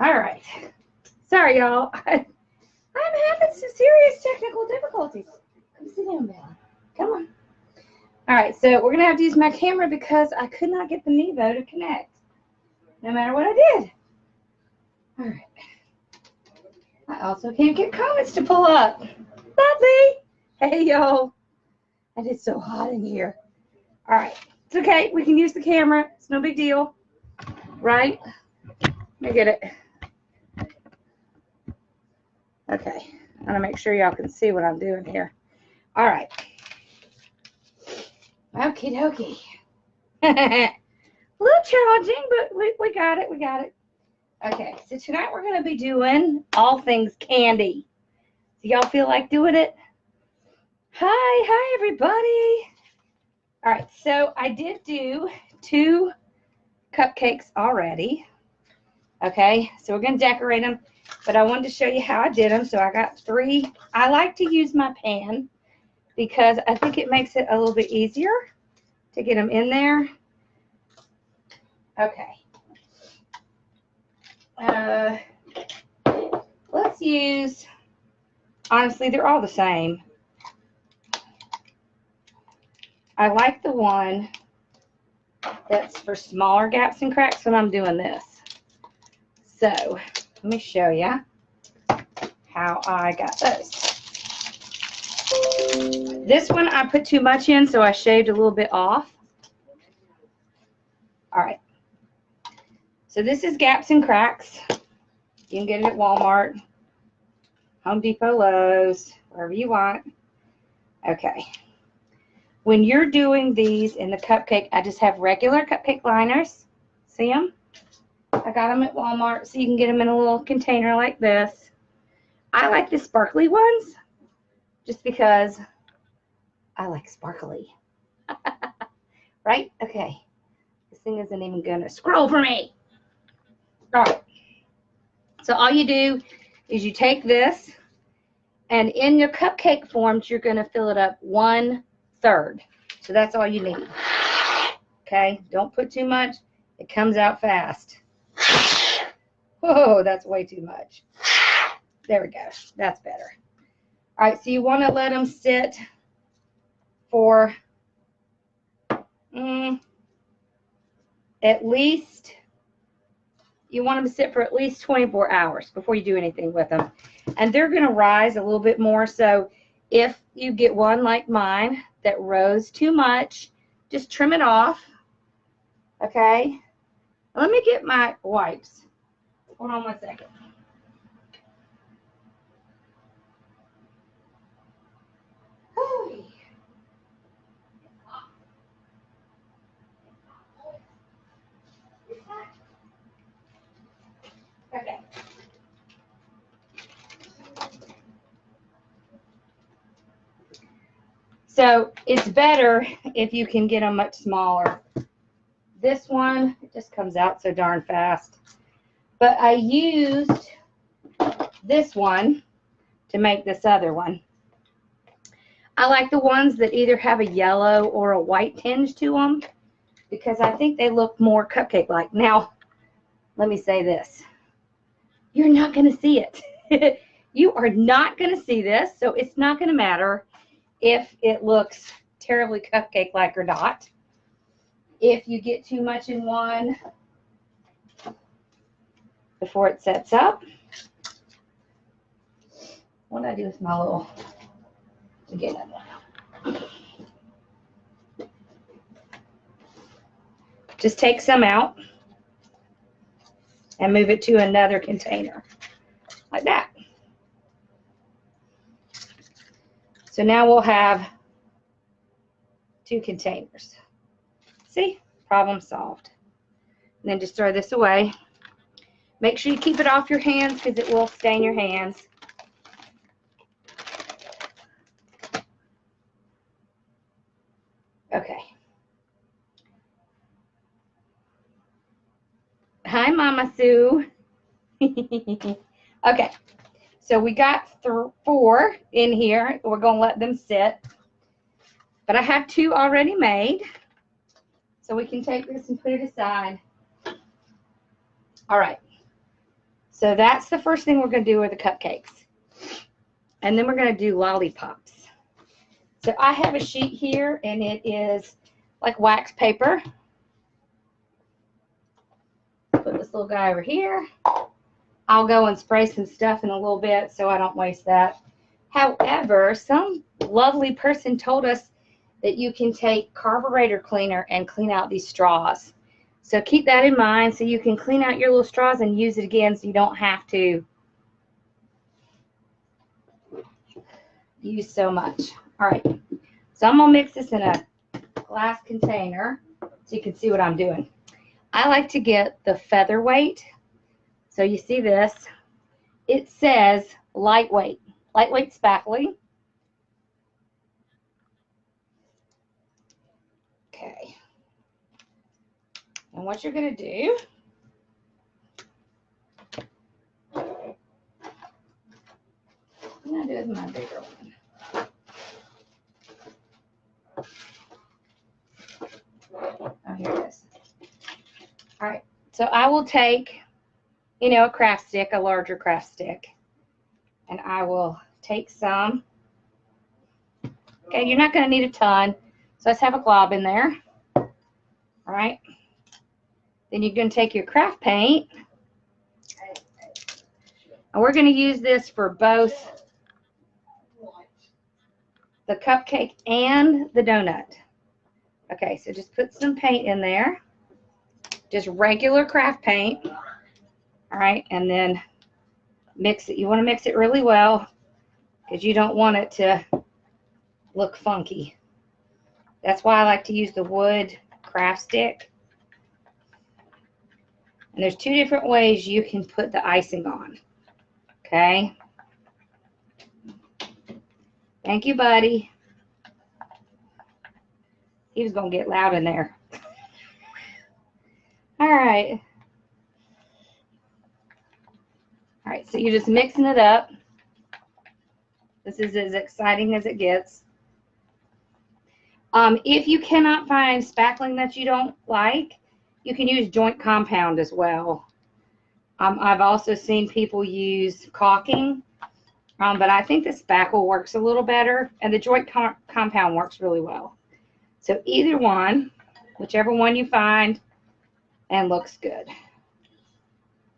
All right. Sorry, y'all. I'm having some serious technical difficulties. Come sit down, Bella. Come on. All right, so we're going to have to use my camera because I could not get the Nevo to connect, no matter what I did. All right. I also can't get comments to pull up. Lovely. Hey, y'all. And it's so hot in here. All right. It's okay. We can use the camera. It's no big deal. Right? Let me get it. Okay. I'm going to make sure y'all can see what I'm doing here. All right. Okie dokie. A little challenging, but we got it. We got it. Okay. So tonight we're going to be doing all things candy. Do y'all feel like doing it? Hi, everybody. All right. So I did do 2 cupcakes already. Okay. So we're going to decorate them. But I wanted to show you how I did them. So I got 3. I like to use my pan because I think it makes it a little bit easier to get them in there. Okay. Let's use, honestly, they're all the same. I like the one that's for smaller gaps and cracks when I'm doing this. So let me show you how I got those. This one I put too much in, so I shaved a little bit off. All right. So this is gaps and cracks. You can get it at Walmart, Home Depot, Lowe's, wherever you want. Okay. When you're doing these in the cupcake, I just have regular cupcake liners. See them? I got them at Walmart, so you can get them in a little container like this. I like the sparkly ones just because I like sparkly. Right? Okay. This thing isn't even going to scroll for me. All right. So all you do is you take this, and in your cupcake forms, you're going to fill it up 1/3. So that's all you need. Okay? Don't put too much. It comes out fast. Whoa, that's way too much. There we go. That's better. All right, so you want to let them sit for at least, you want them to sit for at least 24 hours before you do anything with them. And they're going to rise a little bit more. So if you get one like mine that rose too much, just trim it off. Okay? Let me get my wipes. Hold on 1 second. Okay. So it's better if you can get them much smaller. This one, it just comes out so darn fast. But I used this one to make this other one. I like the ones that either have a yellow or a white tinge to them because I think they look more cupcake-like. Now, let me say this. You're not going to see it. You are not going to see this, so it's not going to matter if it looks terribly cupcake-like or not. If you get too much in one before it sets up. What did I do with my little, to get that one out? Just take some out and move it to another container like that. So now we'll have 2 containers. See? Problem solved. And then just throw this away. Make sure you keep it off your hands because it will stain your hands. Okay. Hi, Mama Sue. Okay. So we got 4 in here. We're going to let them sit. But I have 2 already made. So we can take this and put it aside. All right. So that's the first thing we're going to do with the cupcakes. And then we're going to do lollipops. So I have a sheet here, and it is like wax paper. Put this little guy over here. I'll go and spray some stuff in a little bit so I don't waste that. However, some lovely person told us that you can take carburetor cleaner and clean out these straws. So keep that in mind so you can clean out your little straws and use it again so you don't have to use so much. All right, so I'm going to mix this in a glass container so you can see what I'm doing. I like to get the featherweight. So you see this. It says lightweight spackling. Okay. And what you're going to do, I'm going to do with my bigger one. Oh, here it is. All right. So I will take, you know, a craft stick, a larger craft stick, and I will take some. Okay, you're not going to need a ton, so let's have a glob in there. All right. Then you're going to take your craft paint, and we're going to use this for both the cupcake and the donut. Okay, so just put some paint in there, just regular craft paint. All right, and then mix it. You want to mix it really well because you don't want it to look funky. That's why I like to use the wood craft stick. And there's two different ways you can put the icing on. Okay. Thank you, buddy. He was going to get loud in there. All right. All right, so you're just mixing it up. This is as exciting as it gets. If you cannot find spackling that you don't like, you can use joint compound as well. I've also seen people use caulking, but I think the spackle works a little better, and the joint compound works really well. So either one, whichever one you find, and looks good.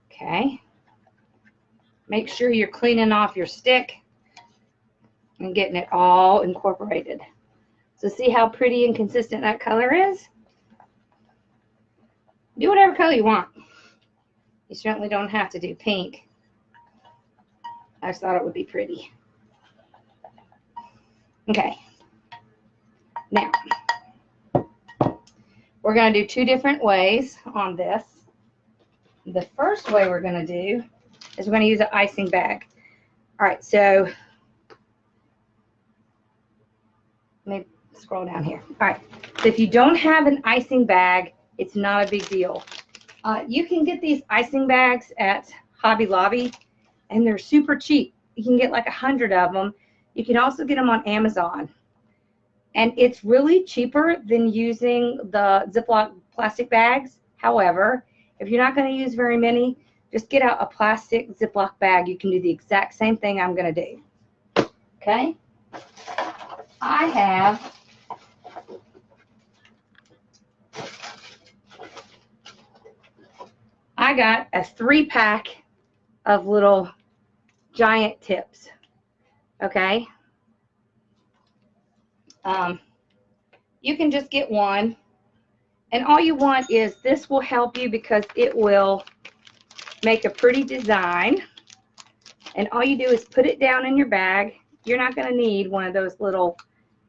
Okay. Make sure you're cleaning off your stick and getting it all incorporated. So see how pretty and consistent that color is? Do whatever color you want. You certainly don't have to do pink. I just thought it would be pretty. Okay. Now, we're going to do two different ways on this. The first way we're going to do is we're going to use an icing bag. All right, so let me scroll down here. All right, so if you don't have an icing bag, it's not a big deal. You can get these icing bags at Hobby Lobby, and they're super cheap. You can get like 100 of them. You can also get them on Amazon. And it's really cheaper than using the Ziploc plastic bags. However, if you're not going to use very many, just get out a plastic Ziploc bag. You can do the exact same thing I'm going to do. Okay? I got a 3-pack of little giant tips. Okay? You can just get one. And all you want is, this will help you because it will make a pretty design. And all you do is put it down in your bag. You're not going to need one of those little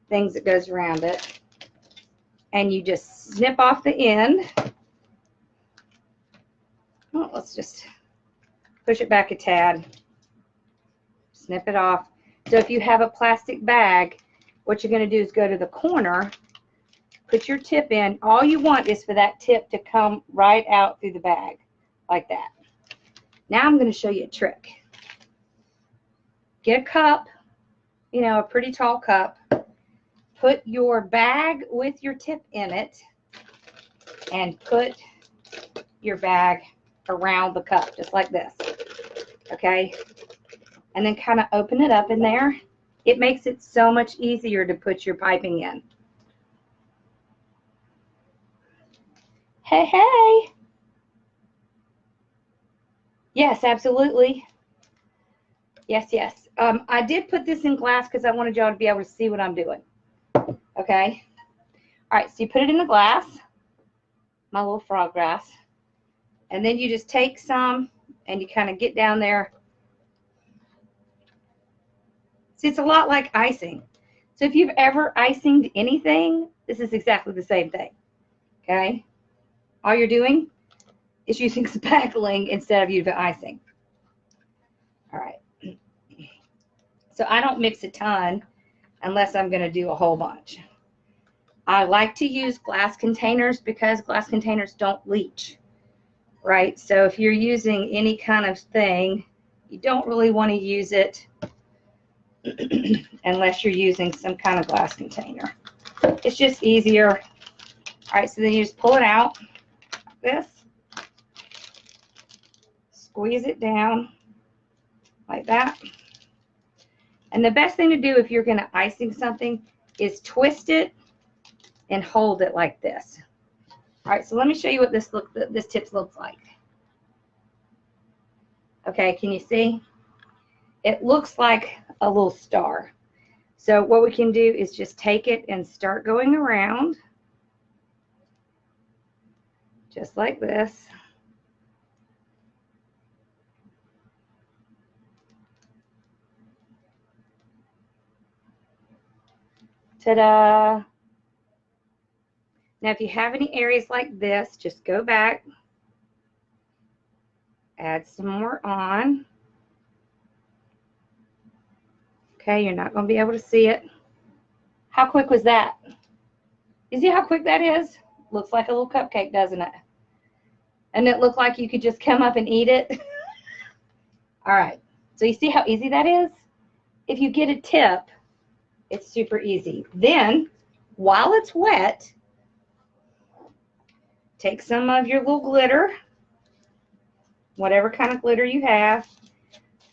things that goes around it. And you just snip off the end. Well, let's just push it back a tad. Snip it off. So if you have a plastic bag, what you're going to do is go to the corner, put your tip in. All you want is for that tip to come right out through the bag, like that. Now I'm going to show you a trick. Get a cup, you know, a pretty tall cup. Put your bag with your tip in it, and put your bag around the cup, just like this. okay? And then kind of open it up in there. It makes it so much easier to put your piping in. Hey, hey. Yes, absolutely. Yes, yes. I did put this in glass because I wanted y'all to be able to see what I'm doing. Okay. All right, so you put it in the glass, my little frog grass, and then you just take some and you kind of get down there. See, it's a lot like icing. So if you've ever icinged anything, this is exactly the same thing. Okay. All you're doing is using spackling instead of using icing. All right. So I don't mix a ton unless I'm going to do a whole bunch. I like to use glass containers because glass containers don't leach, right? So if you're using any kind of thing, you don't really want to use it unless you're using some kind of glass container. It's just easier. All right, so then you just pull it out like this, squeeze it down like that. And the best thing to do if you're going to icing something is twist it and hold it like this. All right, so let me show you what this tip looks like. Okay, can you see? It looks like a little star. So what we can do is just take it and start going around just like this. Ta-da! Now, if you have any areas like this, just go back, add some more on. Okay, you're not going to be able to see it. How quick was that? You see how quick that is? Looks like a little cupcake, doesn't it? And it looked like you could just come up and eat it. All right, so you see how easy that is? If you get a tip, it's super easy. Then, while it's wet, take some of your little glitter, whatever kind of glitter you have.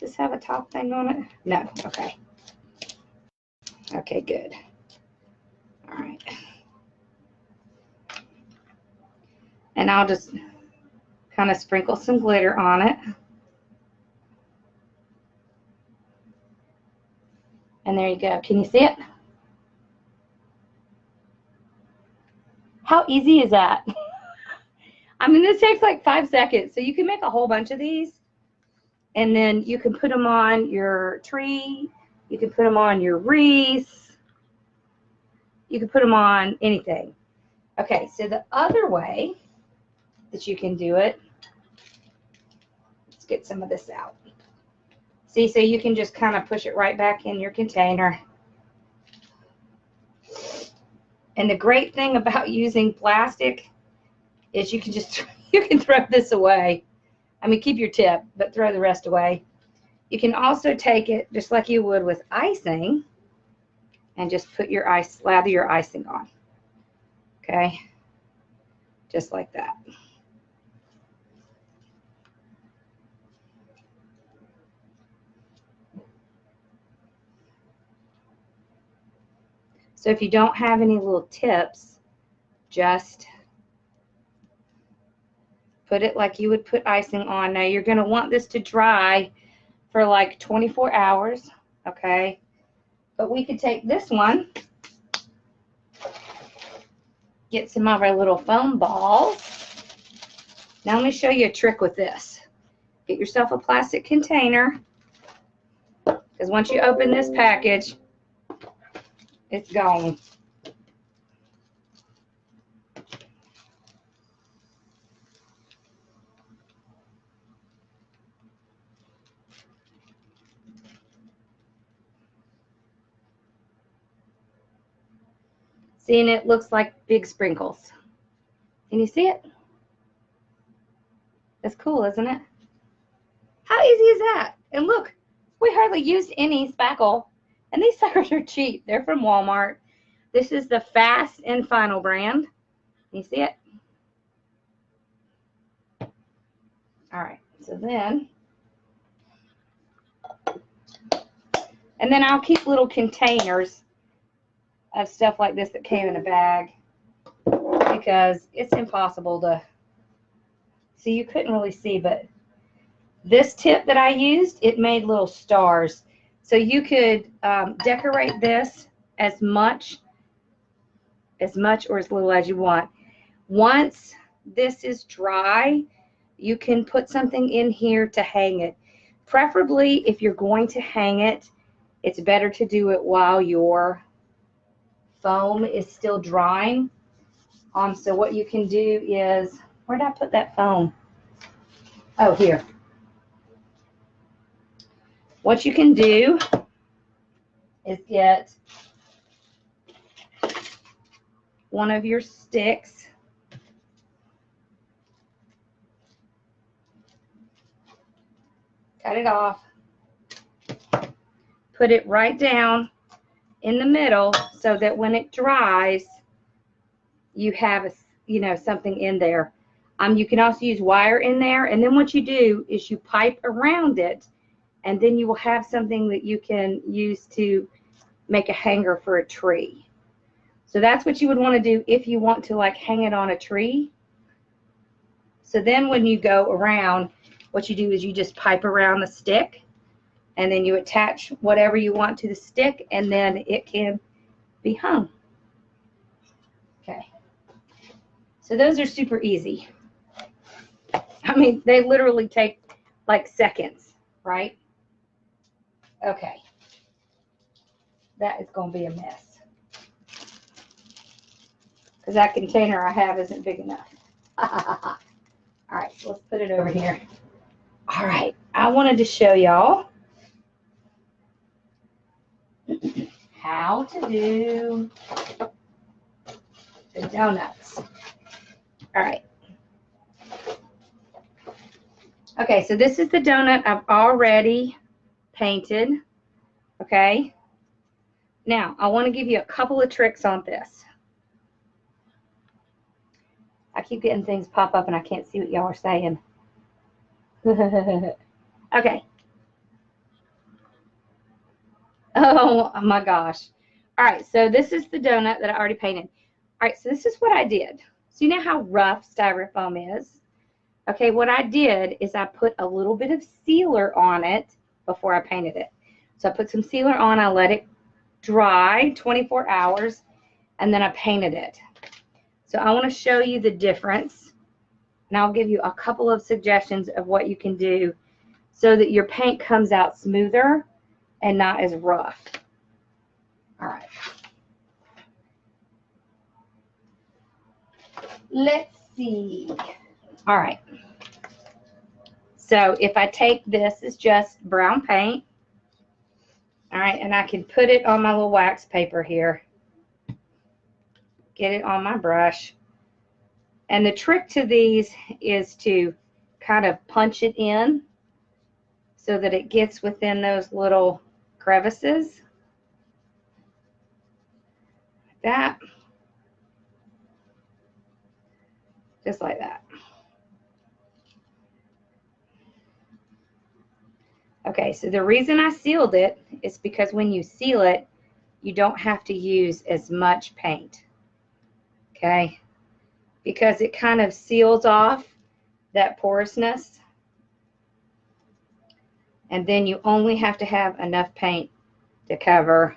Does this have a top thing on it? No, okay. Okay, good. All right. And I'll just kind of sprinkle some glitter on it. And there you go. Can you see it? How easy is that? I mean, this takes like 5 seconds. So you can make a whole bunch of these. And then you can put them on your tree. You can put them on your wreath. You can put them on anything. Okay, so the other way that you can do it, let's get some of this out. See, so you can just kind of push it right back in your container. And the great thing about using plastic is you can just, you can throw this away. I mean, keep your tip, but throw the rest away. You can also take it just like you would with icing and just put your lather your icing on. Okay, just like that. So if you don't have any little tips, just put it like you would put icing on. Now you're going to want this to dry for like 24 hours, okay? But we could take this one, get some of our little foam balls. Now let me show you a trick with this. Get yourself a plastic container, because once you open this package, it's gone. See, and it looks like big sprinkles. Can you see it? That's cool, isn't it? How easy is that? And look, we hardly used any spackle. And these suckers are cheap. They're from Walmart. This is the Fast and Final brand. Can you see it? All right. So then And then I'll keep little containers of stuff like this that came in a bag, because it's impossible to see. You couldn't really see, but this tip that I used, it made little stars. So you could decorate this as much or as little as you want. Once this is dry, you can put something in here to hang it. Preferably, if you're going to hang it, it's better to do it while your foam is still drying. So what you can do is, where did I put that foam? Oh, here. What you can do is get one of your sticks, cut it off, put it right down in the middle so that when it dries, you have something in there. You can also use wire in there, and then what you do is you pipe around it, and then you will have something that you can use to make a hanger for a tree. So that's what you would want to do if you want to like hang it on a tree. So then when you go around, what you do is you just pipe around the stick, and then you attach whatever you want to the stick, and then it can be hung. Okay. So those are super easy. I mean, they literally take like seconds, right? Okay. That is going to be a mess, because that container I have isn't big enough. All right, so let's put it over here. All right, I wanted to show y'all how to do the donuts. All right. Okay, so this is the donut I've already painted. Okay. Now, I want to give you a couple of tricks on this. I keep getting things pop up and I can't see what y'all are saying. Okay. Oh my gosh. All right, so this is the donut that I already painted. All right, so this is what I did. So you know how rough styrofoam is? Okay, what I did is I put a little bit of sealer on it before I painted it. So I put some sealer on, I let it dry 24 hours, and then I painted it. So I want to show you the difference, and I'll give you a couple of suggestions of what you can do so that your paint comes out smoother and not as rough. All right. Let's see. All right. So if I take this as just brown paint, all right, and I can put it on my little wax paper here. Get it on my brush. And the trick to these is to kind of punch it in so that it gets within those little crevices. Like that. Just like that. Okay, so the reason I sealed it is because when you seal it, you don't have to use as much paint. Okay, because it kind of seals off that porousness, and then you only have to have enough paint to cover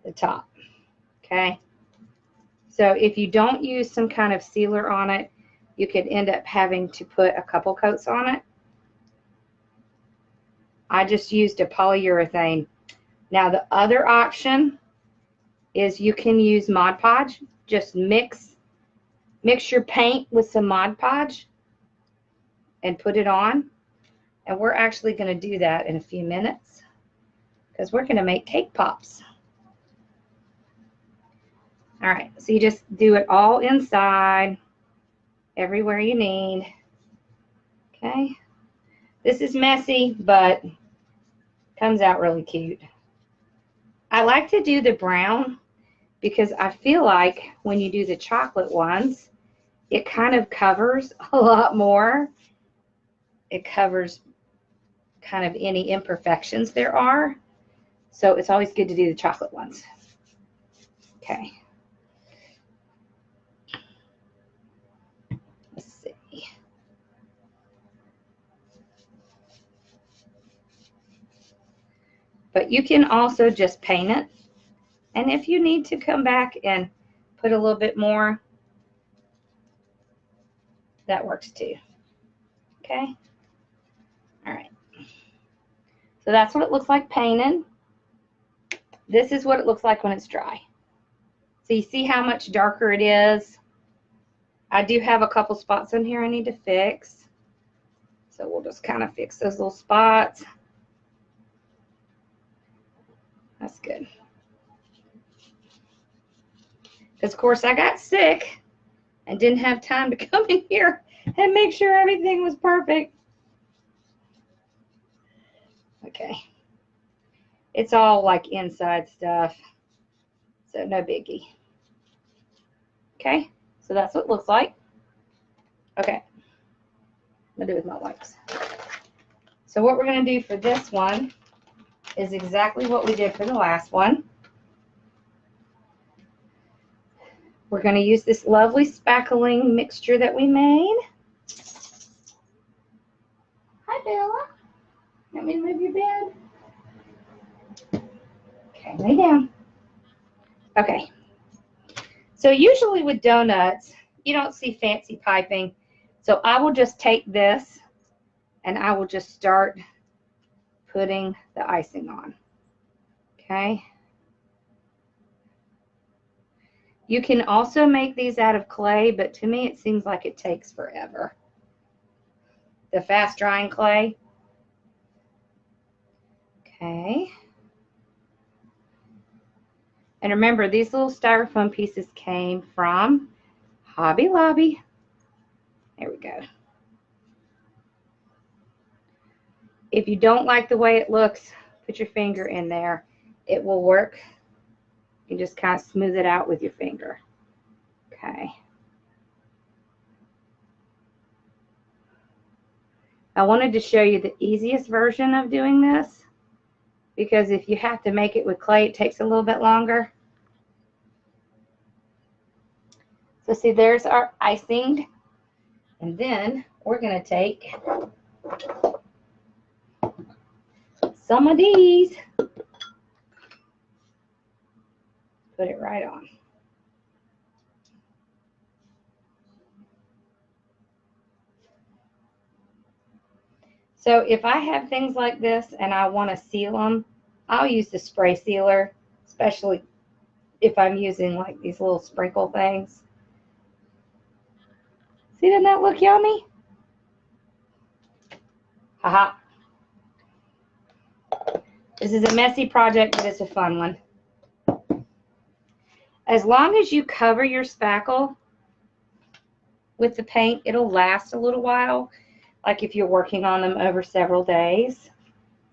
the top. Okay, so if you don't use some kind of sealer on it, you could end up having to put a couple coats on it. I just used a polyurethane. Now the other option is you can use Mod Podge. Just mix your paint with some Mod Podge and put it on. And we're actually going to do that in a few minutes because we're going to make cake pops. All right, so you just do it all inside, everywhere you need. Okay, this is messy, but comes out really cute. I like to do the brown because I feel like when you do the chocolate ones, it kind of covers a lot more. It covers kind of any imperfections there are. So it's always good to do the chocolate ones. Okay. Let's see. But you can also just paint it. And if you need to come back and put a little bit more, that works too. Okay. All right. So that's what it looks like painted. This is what it looks like when it's dry. So you see how much darker it is. I do have a couple spots in here I need to fix. So we'll just kind of fix those little spots. That's good. Because, of course, I got sick and didn't have time to come in here and make sure everything was perfect. Okay. It's all like inside stuff, so no biggie. Okay, so that's what it looks like. Okay, I'm gonna do with my wipes. So what we're gonna do for this one is exactly what we did for the last one. We're gonna use this lovely spackling mixture that we made. Hi, Bella. Want me to move your bed? Okay, lay down. Okay. So usually with donuts, you don't see fancy piping. So I will just take this and I will just start putting the icing on. Okay. You can also make these out of clay, but to me it seems like it takes forever. The fast drying clay. Okay. And remember, these little styrofoam pieces came from Hobby Lobby. There we go. If you don't like the way it looks, put your finger in there. It will work. You just kind of smooth it out with your finger. Okay. I wanted to show you the easiest version of doing this, because if you have to make it with clay, it takes a little bit longer. So see, there's our icing. And then we're going to take some of these, put it right on. So if I have things like this and I want to seal them, I'll use the spray sealer, especially if I'm using like these little sprinkle things. See, doesn't that look yummy? Haha. This is a messy project, but it's a fun one. As long as you cover your spackle with the paint, it'll last a little while, like if you're working on them over several days.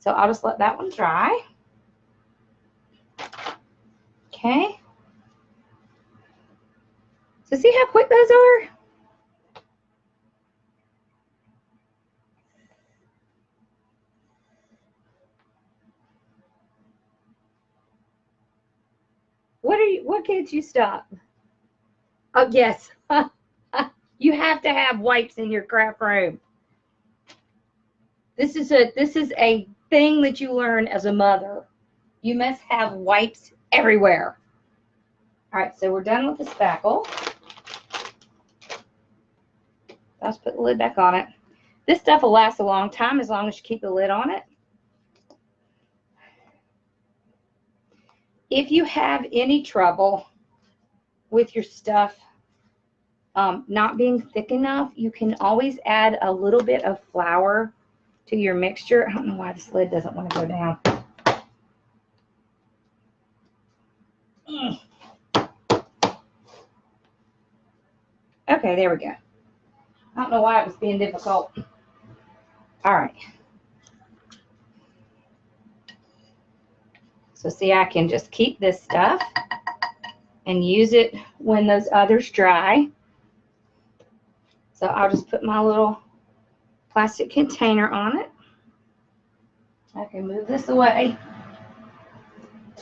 So I'll just let that one dry. Okay. So see how quick those are? What can't you stop? Oh, yes. You have to have wipes in your craft room. This is a thing that you learn as a mother. You must have wipes everywhere. All right, so we're done with the spackle. Let's put the lid back on it. This stuff will last a long time as long as you keep the lid on it. If you have any trouble with your stuff not being thick enough, you can always add a little bit of flour to your mixture. I don't know why this lid doesn't want to go down. Okay, there we go. I don't know why it was being difficult. All right. So see, I can just keep this stuff and use it when those others dry. So I'll just put my little plastic container on it. Okay, move this away.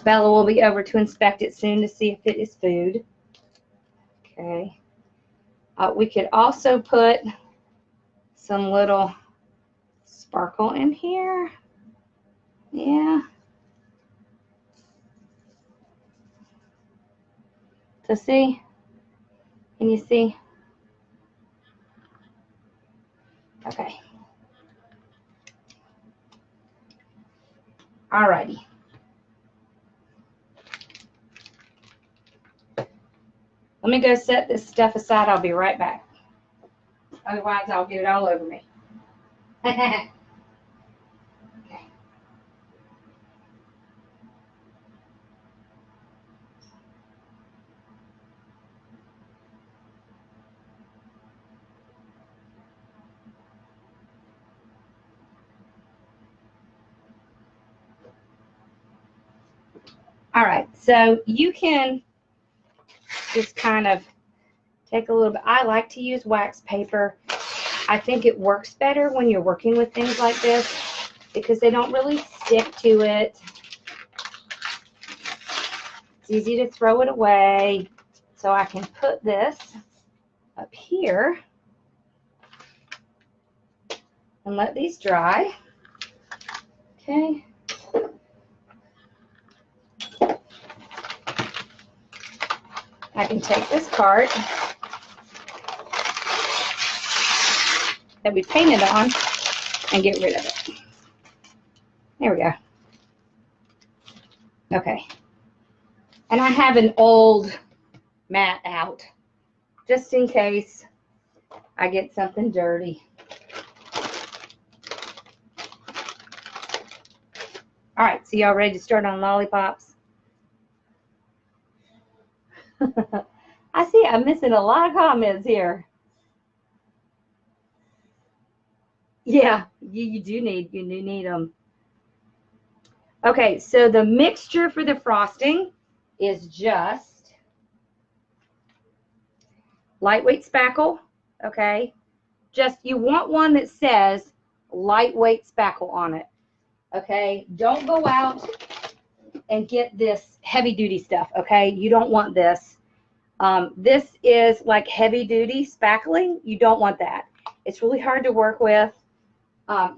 Bella will be over to inspect it soon to see if it is food. Okay. We could also put some little sparkle in here. Yeah. So see? Can you see? Okay. Alrighty. Let me go set this stuff aside. I'll be right back. Otherwise, I'll get it all over me. Okay. All right. So you can just kind of take a little bit. I like to use wax paper. I think it works better when you're working with things like this because they don't really stick to it. It's easy to throw it away. So I can put this up here and let these dry. Okay. I can take this card that we painted on and get rid of it. There we go. Okay. And I have an old mat out just in case I get something dirty. All right, so y'all ready to start on lollipops? I see I'm missing a lot of comments here. Yeah, you do need them. Okay, so the mixture for the frosting is just lightweight spackle, okay? Just, you want one that says lightweight spackle on it, okay? Don't go out and get this heavy duty stuff, okay? You don't want this. This is like heavy duty spackling. You don't want that. It's really hard to work with.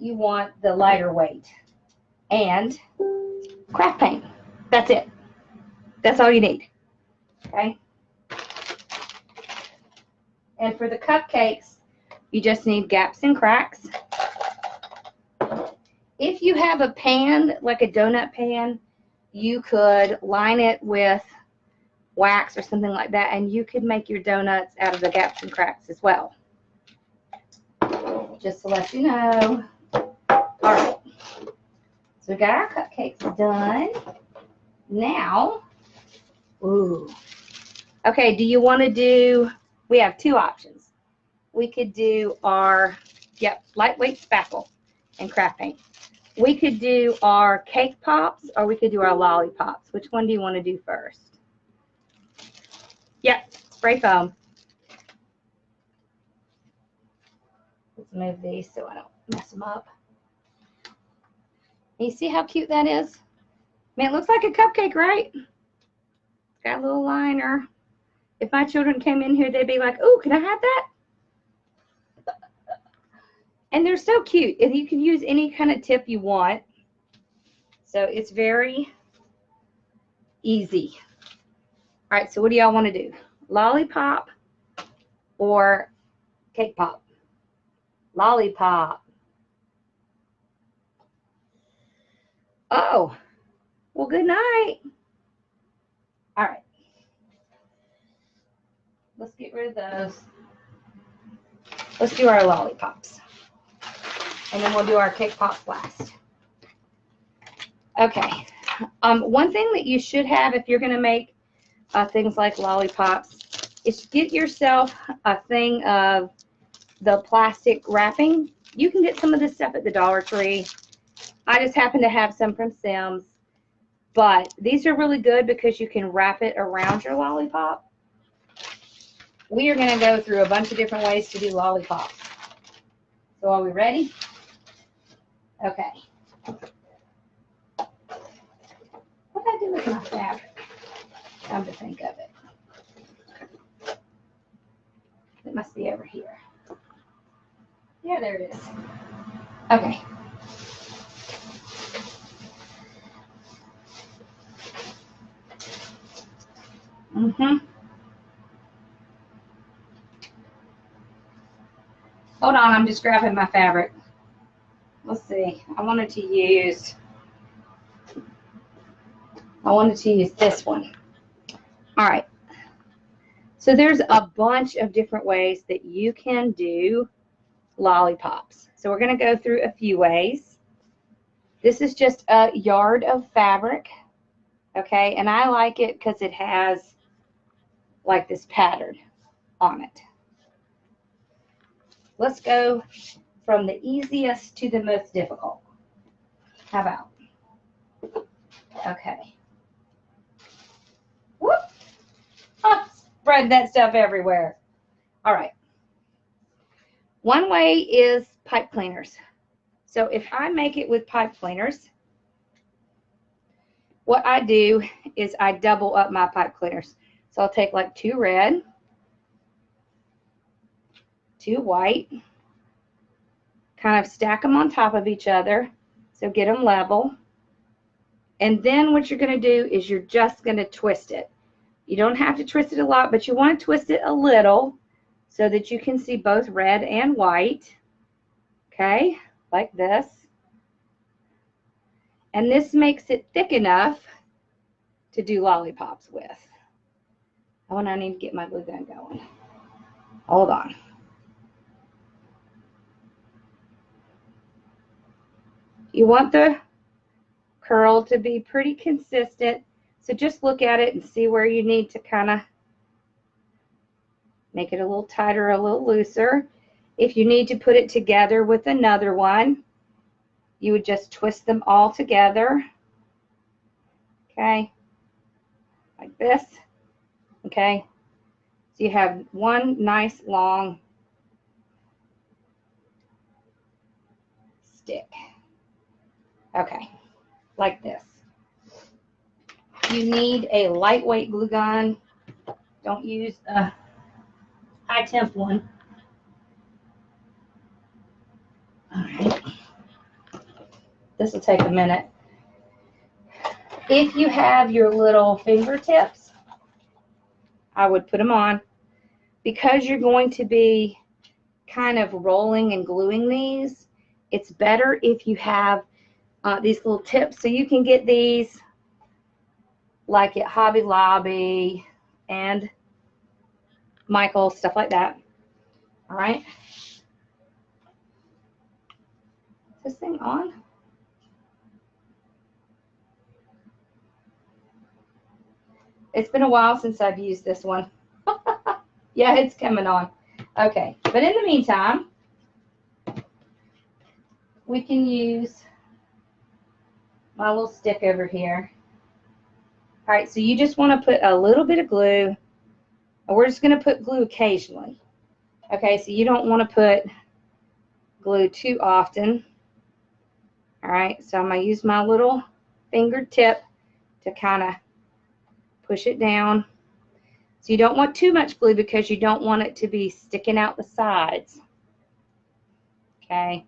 You want the lighter weight and craft paint. That's it. That's all you need. Okay. And for the cupcakes, you just need gaps and cracks. If you have a pan, like a donut pan, you could line it with wax or something like that, and you could make your donuts out of the gaps and cracks as well. Just to let you know. All right. So we got our cupcakes done. Now, ooh. Okay, do you want to do, we have two options. We could do our, lightweight spackle and craft paint. We could do our cake pops or we could do our lollipops. Which one do you want to do first? Yep, spray foam. Let's move these so I don't mess them up. And you see how cute that is? Man, it looks like a cupcake, right? It's got a little liner. If my children came in here, they'd be like, "Ooh, can I have that?" And they're so cute. And you can use any kind of tip you want. So it's very easy. All right, so what do y'all want to do? Lollipop or cake pop? Lollipop. Oh, well, good night. All right. Let's get rid of those. Let's do our lollipops. And then we'll do our cake pops last. Okay. One thing that you should have if you're going to make things like lollipops is get yourself a thing of the plastic wrapping. You can get some of this stuff at the Dollar Tree. I just happen to have some from Sam's. But these are really good because you can wrap it around your lollipop. We are going to go through a bunch of different ways to do lollipops. So are we ready? Okay. I do with my fabric? Come to think of it. It must be over here. Yeah, there it is. Okay. Hold on, I'm just grabbing my fabric. Let's see. I wanted to use this one. All right. So there's a bunch of different ways that you can do lollipops. So we're going to go through a few ways. This is just a yard of fabric. Okay, and I like it because it has like this pattern on it. Let's go from the easiest to the most difficult. How about? Okay. Whoop! Spread that stuff everywhere. All right. One way is pipe cleaners. So if I make it with pipe cleaners, what I do is I double up my pipe cleaners. So I'll take like 2 red, 2 white, kind of stack them on top of each other, so get them level. And then what you're going to do is you're just going to twist it. You don't have to twist it a lot, but you want to twist it a little so that you can see both red and white. Okay, like this. And this makes it thick enough to do lollipops with. Oh, and I need to get my glue gun going. Hold on. You want the curl to be pretty consistent, so just look at it and see where you need to kind of make it a little tighter, a little looser. If you need to put it together with another one, you would just twist them all together. Okay, like this. Okay, so you have one nice long stick. Okay, like this. You need a lightweight glue gun. Don't use a high temp one. All right. This will take a minute. If you have your little fingertips, I would put them on. Because you're going to be kind of rolling and gluing these, it's better if you have these little tips. So you can get these like at Hobby Lobby and Michael's, stuff like that. All right. Is this thing on? It's been a while since I've used this one. Yeah, it's coming on. Okay, but in the meantime, we can use my little stick over here. All right, so you just want to put a little bit of glue, and we're just going to put glue occasionally. Okay, so you don't want to put glue too often. All right, so I'm going to use my little fingertip to kind of push it down. So you don't want too much glue because you don't want it to be sticking out the sides. Okay,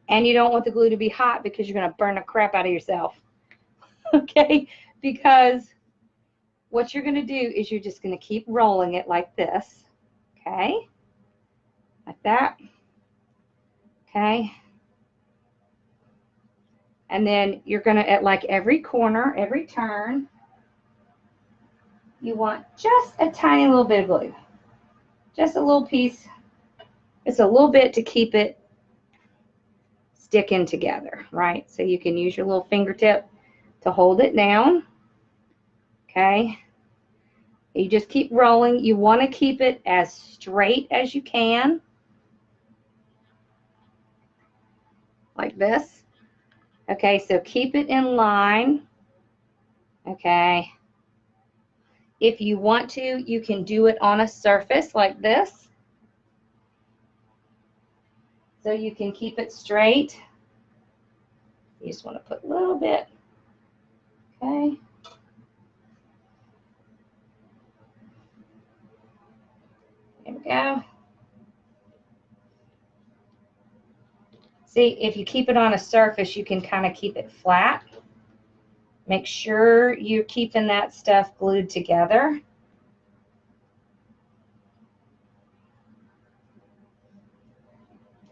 and you don't want the glue to be hot because you're going to burn the crap out of yourself. Okay, because what you're going to do is you're just going to keep rolling it like this. Okay, like that. Okay, and then you're going to, at like every corner, every turn, you want just a tiny little bit of glue. Just a little piece. It's a little bit to keep it sticking together, right? So you can use your little fingertip to hold it down. Okay. You just keep rolling. You want to keep it as straight as you can. Like this. Okay, so keep it in line. Okay. If you want to, you can do it on a surface like this. So you can keep it straight. You just want to put a little bit. Okay. we go. See, if you keep it on a surface, you can kind of keep it flat. Make sure you're keeping that stuff glued together.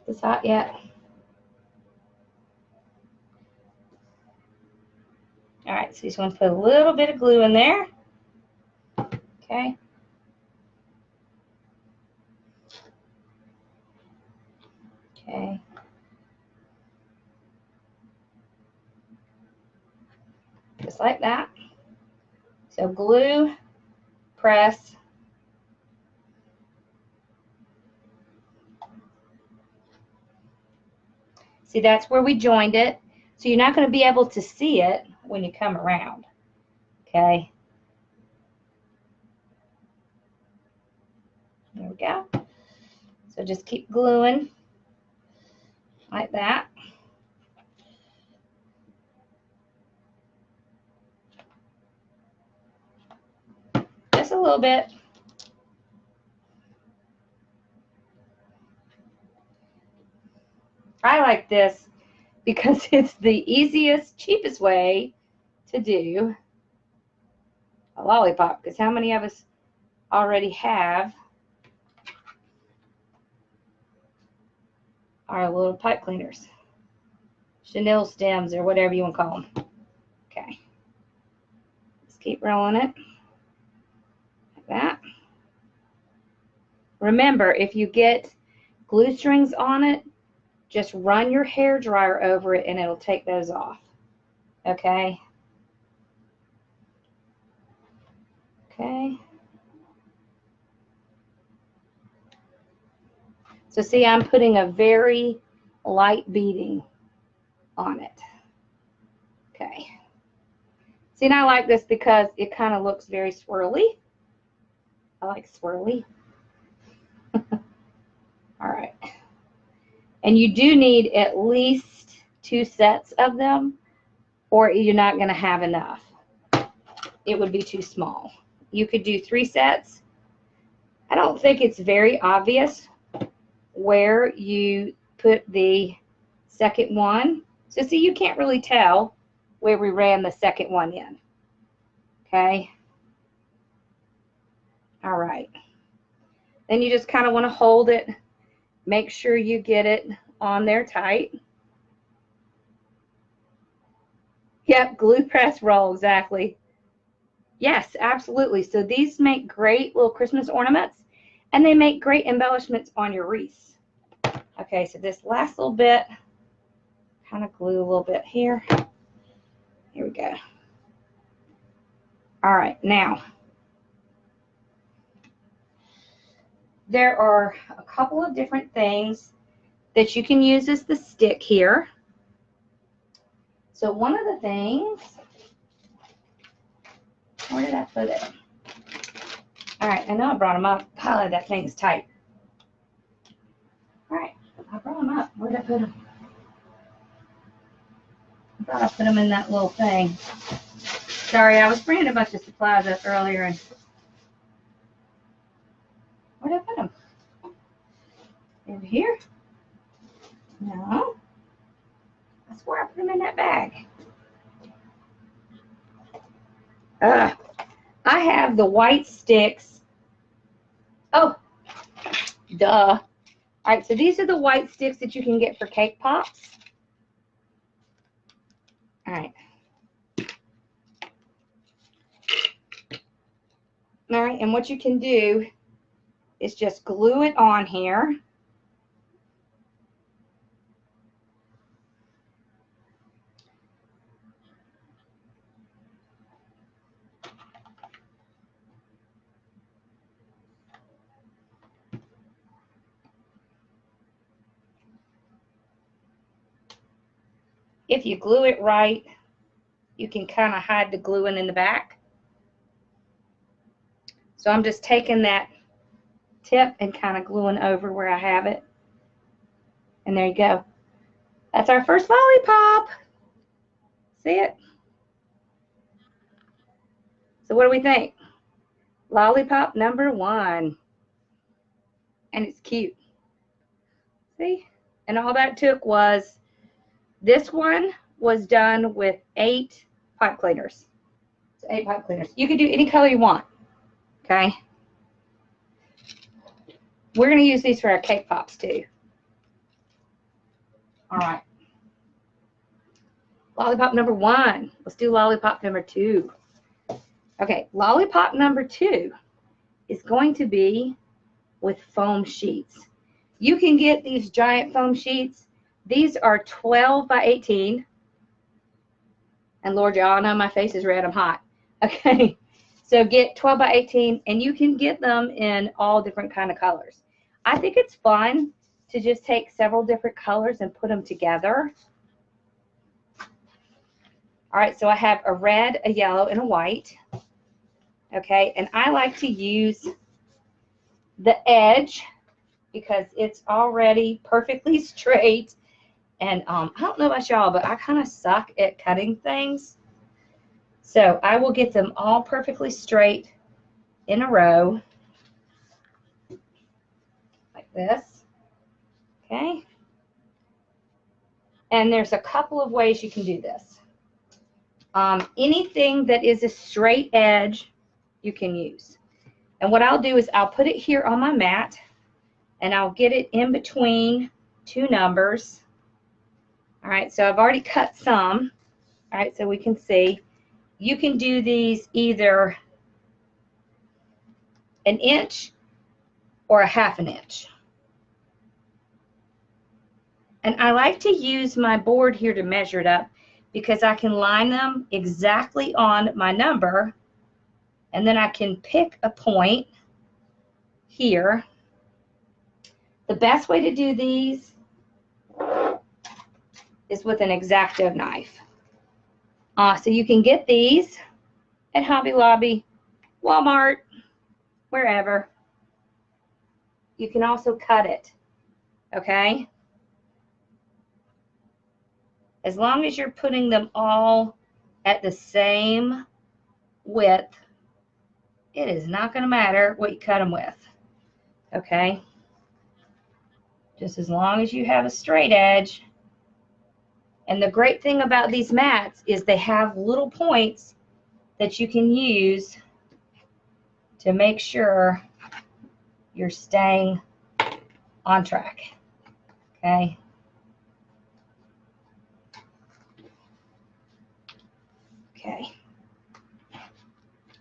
Is this hot yet? All right, so you just want to put a little bit of glue in there. Okay. Okay. Just like that. So glue, press. See, that's where we joined it. So you're not going to be able to see it when you come around. Okay. There we go. So just keep gluing like that. Just a little bit. I like this because it's the easiest, cheapest way to do a lollipop. Because how many of us already have our little pipe cleaners? Chenille stems or whatever you want to call them. Okay. Just keep rolling it like that. Remember, if you get glue strings on it, just run your hair dryer over it and it'll take those off. Okay. Okay. So see, I'm putting a very light beading on it. Okay. See, and I like this because it kind of looks very swirly. I like swirly. All right. And you do need at least 2 sets of them, or you're not going to have enough. It would be too small. You could do 3 sets. I don't think it's very obvious where you put the second one. So see, you can't really tell where we ran the second one in. Okay. All right. Then you just kind of want to hold it. Make sure you get it on there tight. Yep, glue, press, roll, exactly. Yes, absolutely. So these make great little Christmas ornaments, and they make great embellishments on your wreaths. Okay, so this last little bit, kind of glue a little bit here. Here we go. All right, now, there are a couple of different things that you can use as the stick here. So one of the things, where did I put it? All right, I know I brought them up. Golly, that thing's tight. All right, I brought them up. Where did I put them? I thought I put them in that little thing. Sorry, I was bringing a bunch of supplies up earlier. And where did I put them? Over here? No. I swear I put them in that bag. I have the white sticks. Oh, duh. All right, so these are the white sticks that you can get for cake pops. All right. All right, and what you can do is just glue it on here. If you glue it right, you can kind of hide the gluing in the back. So I'm just taking that tip and kind of gluing over where I have it. And there you go. That's our first lollipop. See it? So what do we think? Lollipop number 1. and it's cute. See? And all that took was, this one was done with 8 pipe cleaners. So 8 pipe cleaners. You can do any color you want. Okay? We're going to use these for our cake pops too. All right. Lollipop number 1. Let's do lollipop number 2. Okay, lollipop number 2 is going to be with foam sheets. You can get these giant foam sheets. These are 12 by 18. And Lord, y'all know my face is red. I'm hot. Okay, so get 12 by 18, and you can get them in all different kind of colors. I think it's fun to just take several different colors and put them together. All right, so I have a red, a yellow, and a white. Okay, and I like to use the edge because it's already perfectly straight. And I don't know about y'all, but I kind of suck at cutting things. So I will get them all perfectly straight in a row, like this. Okay. And there's a couple of ways you can do this. Anything that is a straight edge, you can use. And what I'll do is I'll put it here on my mat, and I'll get it in between 2 numbers. All right, so I've already cut some. All right, so we can see. You can do these either 1 inch or a 1/2 inch. And I like to use my board here to measure it up because I can line them exactly on my number, and then I can pick a point here. The best way to do these is with an X-Acto knife. So you can get these at Hobby Lobby, Walmart, wherever. You can also cut it, okay? As long as you're putting them all at the same width, it is not going to matter what you cut them with, okay? Just as long as you have a straight edge. And the great thing about these mats is they have little points that you can use to make sure you're staying on track, okay?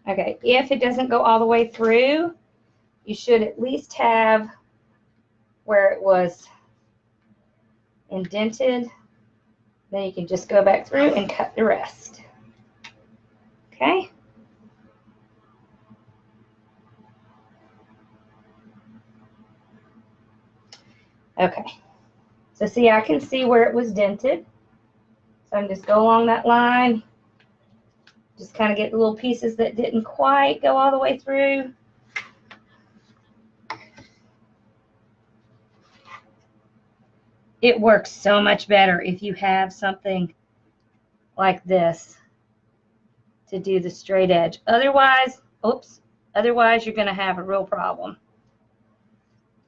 Okay, if it doesn't go all the way through, you should at least have where it was indented. Then you can just go back through and cut the rest. Okay? Okay. So see, I can see where it was dented. So I can just go along that line. Just kind of get the little pieces that didn't quite go all the way through. It works so much better if you have something like this to do the straight edge. Otherwise, otherwise you're going to have a real problem.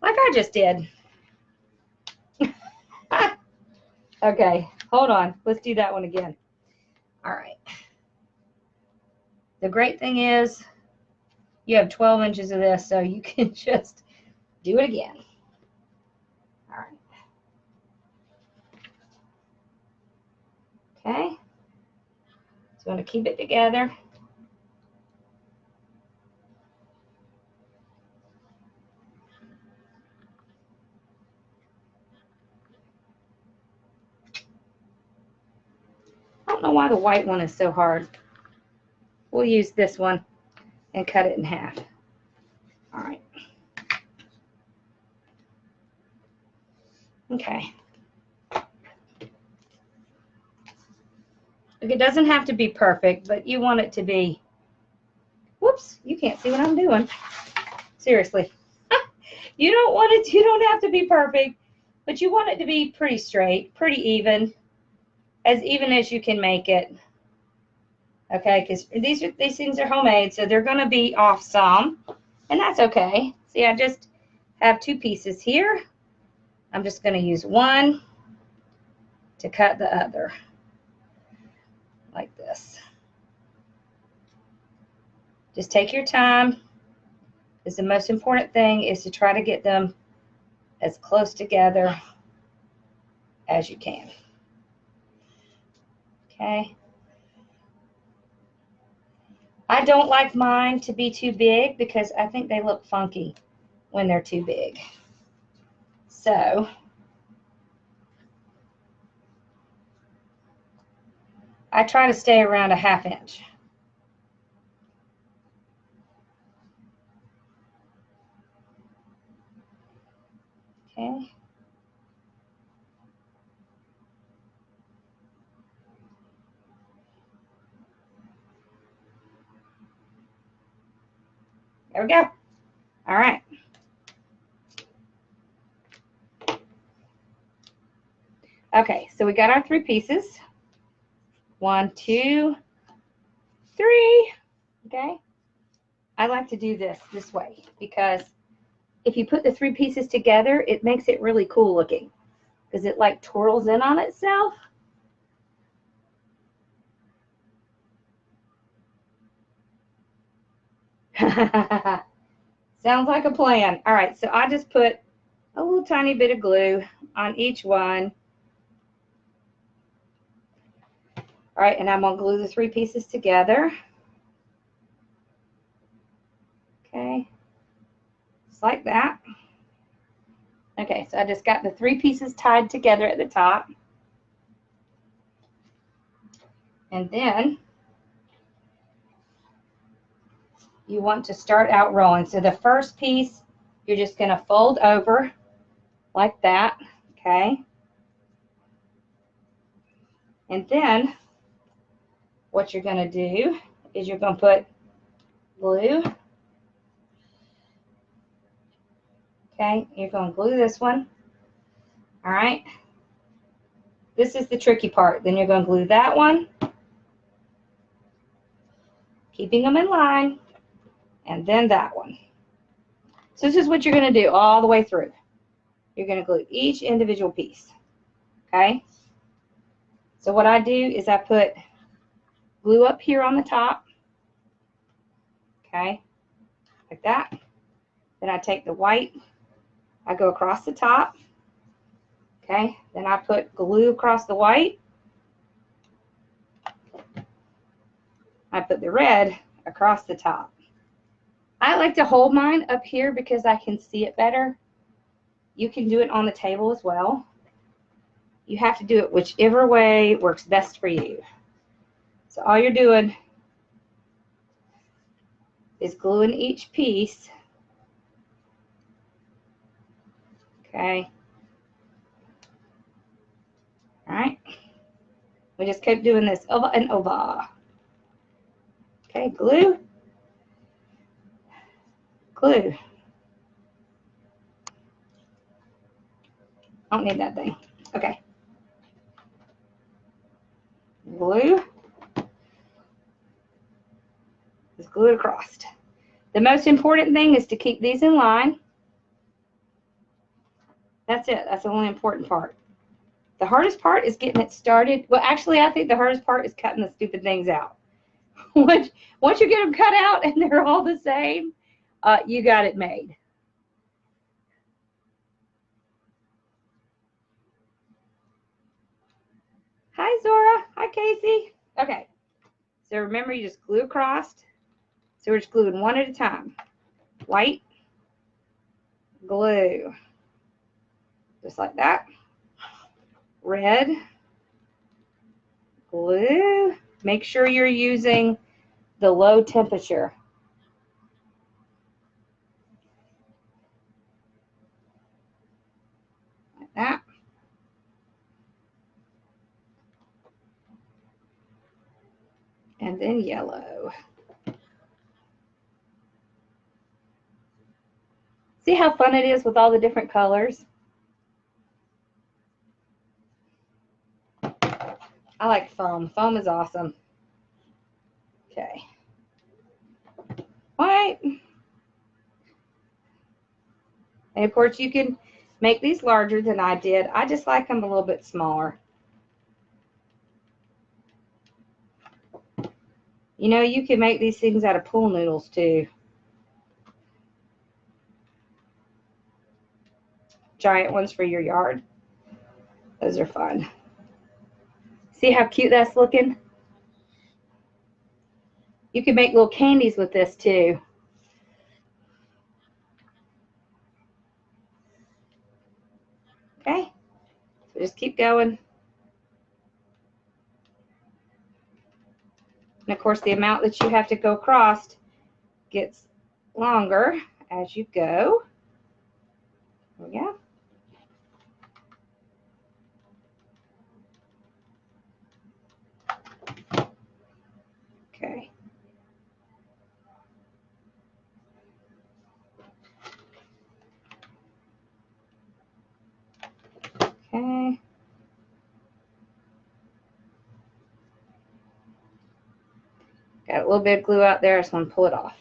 Like I just did. Okay, hold on. Let's do that one again. All right. The great thing is you have 12 inches of this, so you can just do it again. All right. Okay. So you want to keep it together. I don't know why the white one is so hard. We'll use this one and cut it in half. All right. Okay. Look, it doesn't have to be perfect, but you want it to be, whoops, you can't see what I'm doing. Seriously. You don't want it, you don't have to be perfect, but you want it to be pretty straight, pretty even as you can make it. Okay, because these things are homemade, so they're going to be off some, and that's okay. See, I just have two pieces here, I'm just going to use one to cut the other, like this. Just take your time. Because the most important thing is to try to get them as close together as you can. Okay. I don't like mine to be too big because I think they look funky when they're too big. So I try to stay around a 1/2 inch. Okay. There we go. All right. Okay, so we got our 3 pieces. 1, 2, 3. Okay. I like to do this way because if you put the 3 pieces together, it makes it really cool looking because it like twirls in on itself. Sounds like a plan. All right, so I just put a little tiny bit of glue on each one. All right, and I'm going to glue the 3 pieces together. Okay, just like that. Okay, so I just got the 3 pieces tied together at the top. And then you want to start out rolling. So the first piece, you're just going to fold over like that, okay? And then what you're going to do is you're going to put glue. Okay, you're going to glue this one. All right. This is the tricky part. Then you're going to glue that one, keeping them in line, and then that one. So this is what you're going to do all the way through. You're going to glue each individual piece. Okay. So what I do is I put glue up here on the top. Okay. Like that. Then I take the white. I go across the top. Okay. Then I put glue across the white. I put the red across the top. I like to hold mine up here because I can see it better. You can do it on the table as well. You have to do it whichever way works best for you. So all you're doing is gluing each piece. Okay. All right. We just keep doing this over and over. Okay, glue. Glue. I don't need that thing. Okay. Glue. Just glue it across. The most important thing is to keep these in line. That's it. That's the only important part. The hardest part is getting it started. Well, actually, I think the hardest part is cutting the stupid things out. Once you get them cut out and they're all the same, you got it made. Hi, Zora. Hi, Casey. Okay. So remember, you just glue across. So we're just gluing one at a time. White, glue. Just like that. Red, glue. Make sure you're using the low temperature. Like that. And then yellow. See how fun it is with all the different colors? I like foam. Foam is awesome. Okay. White. And of course you can make these larger than I did. I just like them a little bit smaller. You know, you can make these things out of pool noodles too. Giant ones for your yard. Those are fun. See how cute that's looking? You can make little candies with this too. Okay, so just keep going. And of course, the amount that you have to go across gets longer as you go. There we go. Okay. Okay. Got a little bit of glue out there. I just want to pull it off.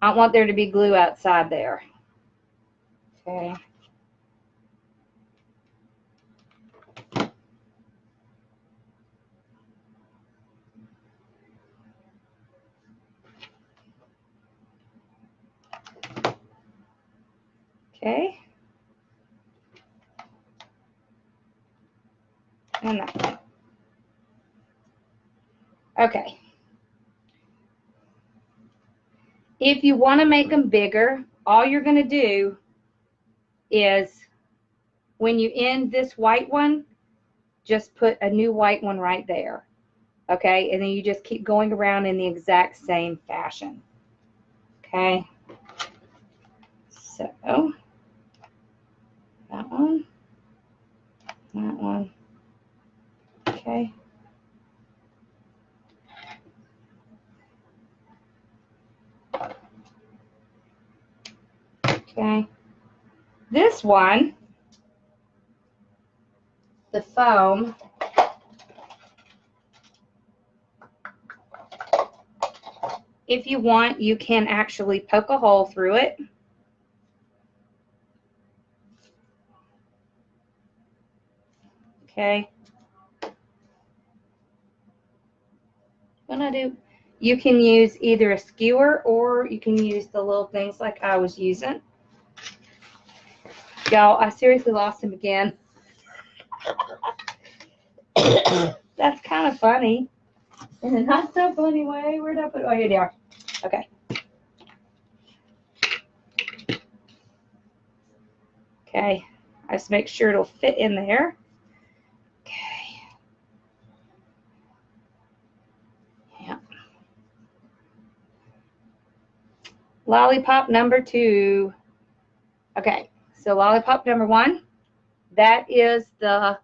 I don't want there to be glue outside there. Okay. Okay. And that one. Okay. If you want to make them bigger, all you're going to do is when you end this white one, just put a new white one right there. Okay, and then you just keep going around in the exact same fashion. Okay, so that one, okay. Okay, this one, the foam, if you want, you can actually poke a hole through it. Okay. What I do, you can use either a skewer or you can use the little things like I was using. Y'all, I seriously lost him again. That's kind of funny. In a not so funny way. Where'd I put it? Oh, here they are. Okay. Okay. I just make sure it'll fit in there. Okay. Yeah. Lollipop number 2. Okay. So lollipop number 1, that is the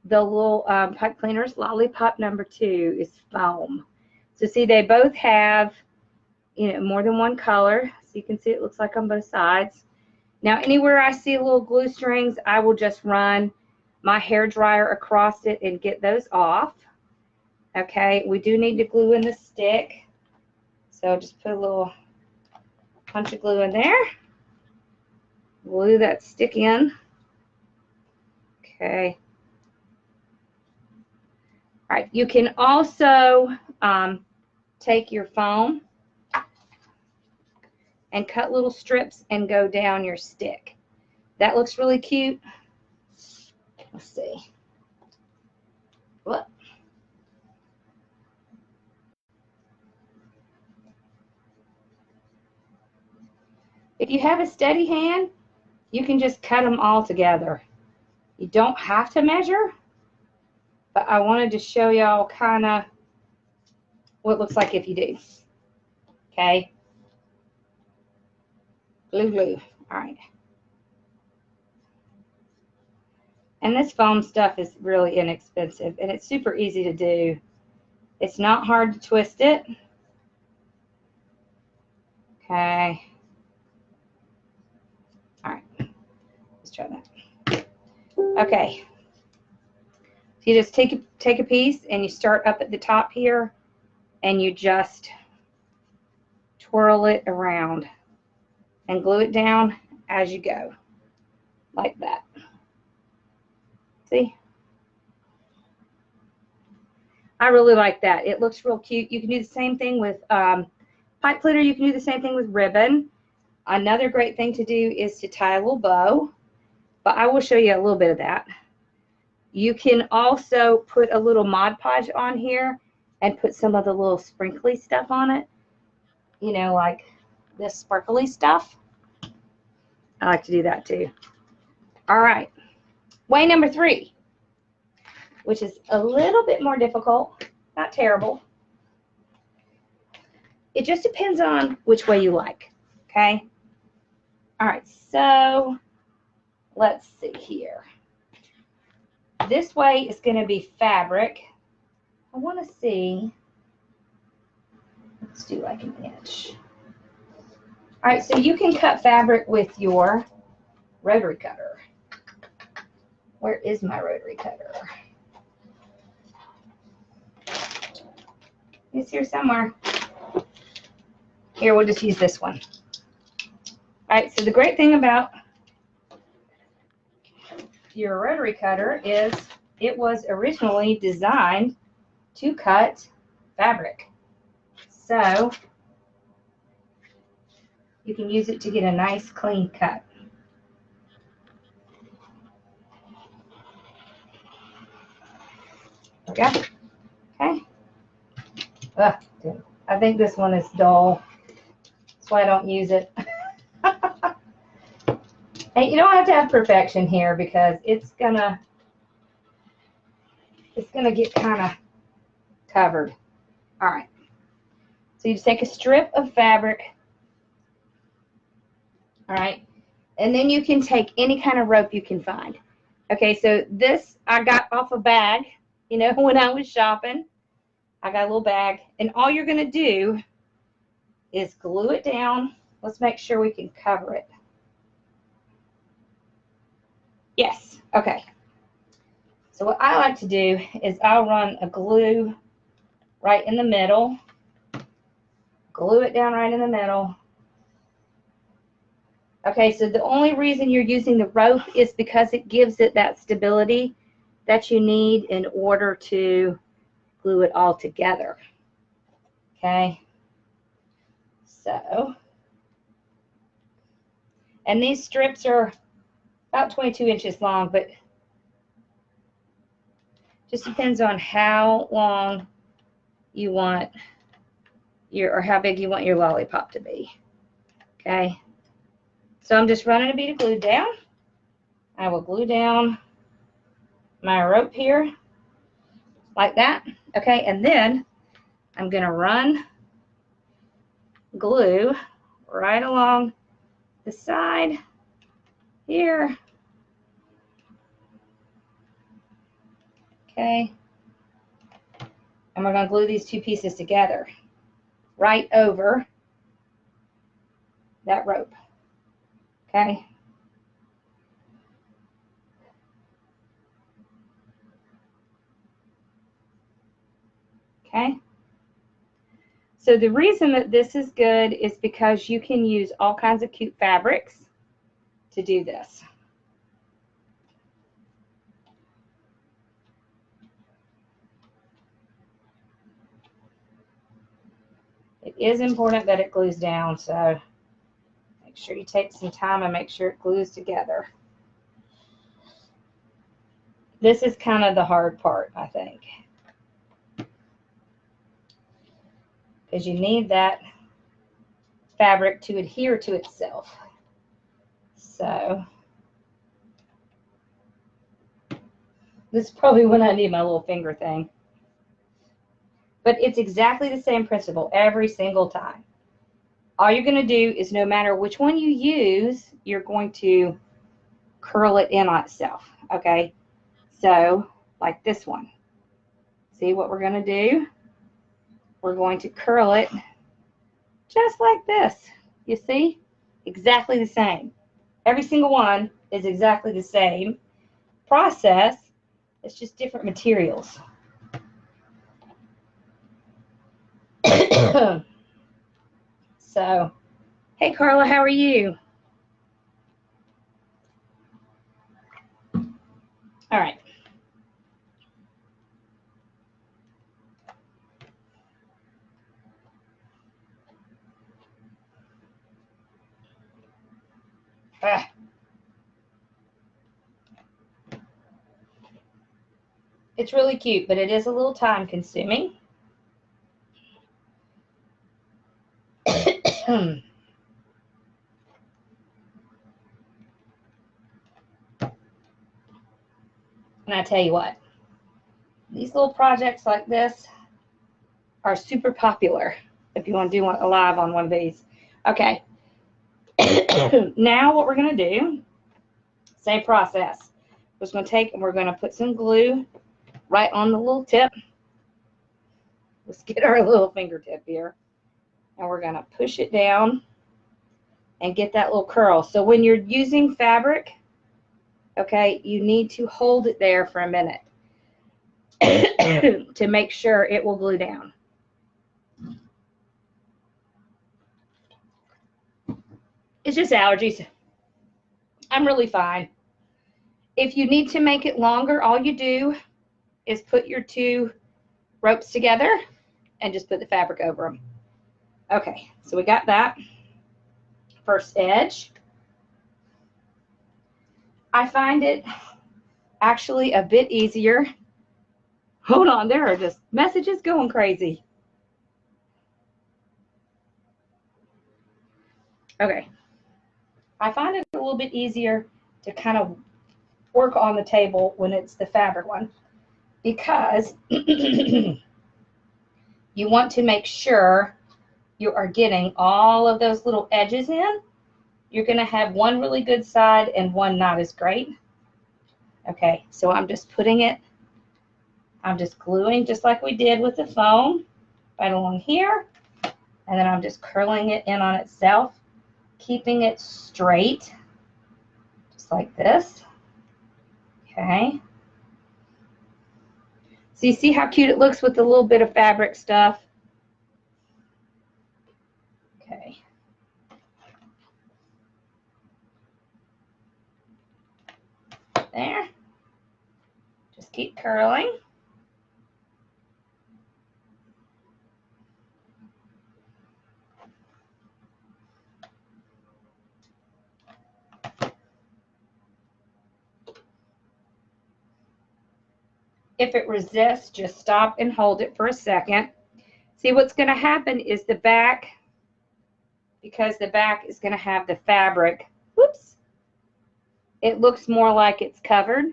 little pipe cleaners. Lollipop number 2 is foam. So see, they both have, you know, more than one color. So you can see it looks like on both sides. Now, anywhere I see little glue strings, I will just run my hair dryer across it and get those off. Okay, we do need to glue in the stick. So just put a little punch of glue in there. Glue that stick in. Okay. All right, you can also take your foam and cut little strips and go down your stick. That looks really cute. Let's see. What? If you have a steady hand, you can just cut them all together. You don't have to measure, but I wanted to show y'all kind of what it looks like if you do. Okay. Glue, glue. All right. And this foam stuff is really inexpensive, and it's super easy to do. It's not hard to twist it. Okay. All right. Let's try that. Okay. So you just take a piece and you start up at the top here, and you just twirl it around. and glue it down as you go, like that. See? I really like that. It looks real cute. You can do the same thing with pipe glitter. You can do the same thing with ribbon. Another great thing to do is to tie a little bow, but I will show you a little bit of that. You can also put a little Mod Podge on here and put some of the little sprinkly stuff on it. You know, like this sparkly stuff. I like to do that too. All right. Way number 3, which is a little bit more difficult. Not terrible. It just depends on which way you like. Okay? All right. So let's see here. This way is going to be fabric. I want to see. Let's do like an inch. All right, so you can cut fabric with your rotary cutter. Where is my rotary cutter? It's here somewhere. Here, we'll just use this one. All right, so the great thing about your rotary cutter is it was originally designed to cut fabric. So you can use it to get a nice clean cut. Okay. Okay. Ugh, I think this one is dull. That's why I don't use it. And you don't have to have perfection here because it's gonna get kind of covered. All right. So you just take a strip of fabric. All right. And then you can take any kind of rope you can find. Okay, so this I got off a bag, you know, when I was shopping. I got a little bag. And all you're going to do is glue it down. Let's make sure we can cover it. Yes. Okay. So what I like to do is I'll run a glue right in the middle. Glue it down right in the middle. Okay, so the only reason you're using the rope is because it gives it that stability that you need in order to glue it all together. Okay, so, and these strips are about 22 inches long, but just depends on how long you want your, or how big you want your lollipop to be. Okay. So I'm just running a bead of glue down. I will glue down my rope here like that. Okay, and then I'm going to run glue right along the side here. Okay. And we're going to glue these two pieces together right over that rope. Okay. Okay. So the reason that this is good is because you can use all kinds of cute fabrics to do this. It is important that it glues down, so make sure you take some time and make sure it glues together. This is kind of the hard part, I think, because you need that fabric to adhere to itself. So this is probably when I need my little finger thing. But it's exactly the same principle every single time. All you're going to do is no matter which one you use, you're going to curl it in on itself. Okay? So, like this one. See what we're going to do? We're going to curl it just like this. You see? Exactly the same. Every single one is exactly the same process. It's just different materials. So, Hey, Carla, how are you? All right. It's really cute, but it is a little time consuming. And I tell you what, these little projects like this are super popular if you want to do a live on one of these. Okay. Now what we're going to do, same process. We're just going to take and we're going to put some glue right on the little tip. Let's get our little fingertip here. And we're going to push it down and get that little curl. So when you're using fabric, okay, you need to hold it there for a minute to make sure it will glue down. It's just allergies. I'm really fine. If you need to make it longer, all you do is put your two ropes together and just put the fabric over them. Okay, so we got that first edge. I find it actually a bit easier. Hold on, there are just messages going crazy. Okay, I find it a little bit easier to kind of work on the table when it's the fabric one, because you want to make sure you are getting all of those little edges in. You're going to have one really good side and one not as great. Okay, so I'm just putting it, I'm just gluing just like we did with the foam right along here, and then I'm just curling it in on itself, keeping it straight, just like this. Okay. So you see how cute it looks with a little bit of fabric stuff? Okay. There. Just keep curling. If it resists, just stop and hold it for a second. See, what's going to happen is the back, because the back is going to have the fabric, whoops, it looks more like it's covered,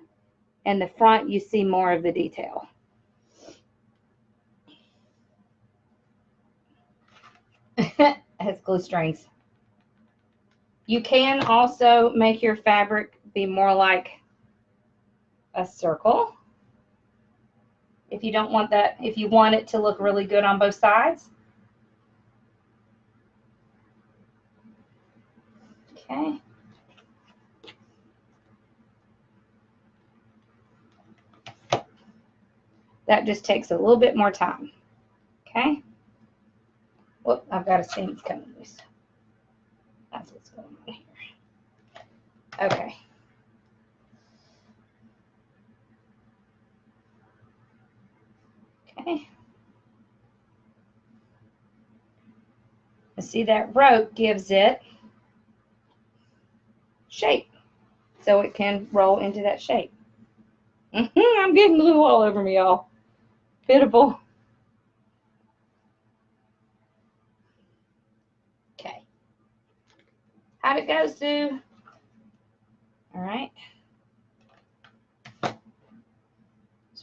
and the front you see more of the detail. It has glue strings. You can also make your fabric be more like a circle. If you don't want that, if you want it to look really good on both sides. Okay. That just takes a little bit more time. Okay. Whoop, I've got a seam that's coming loose. That's what's going on here. Okay. Okay. And see, that rope gives it shape, so it can roll into that shape. I'm getting glue all over me, y'all. Pitiful. Okay. How'd it go, Sue? All right. Let's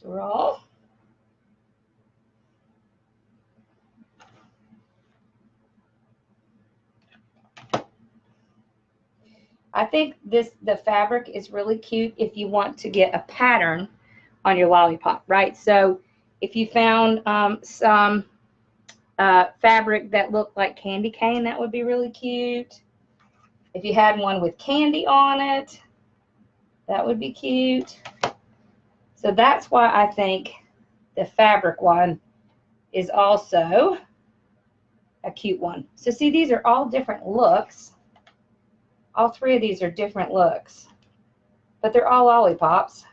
roll. I think the fabric is really cute if you want to get a pattern on your lollipop, right? So if you found some fabric that looked like candy cane, that would be really cute. If you had one with candy on it, that would be cute. So that's why I think the fabric one is also a cute one. So see, these are all different looks. All three of these are different looks, but they're all lollipops.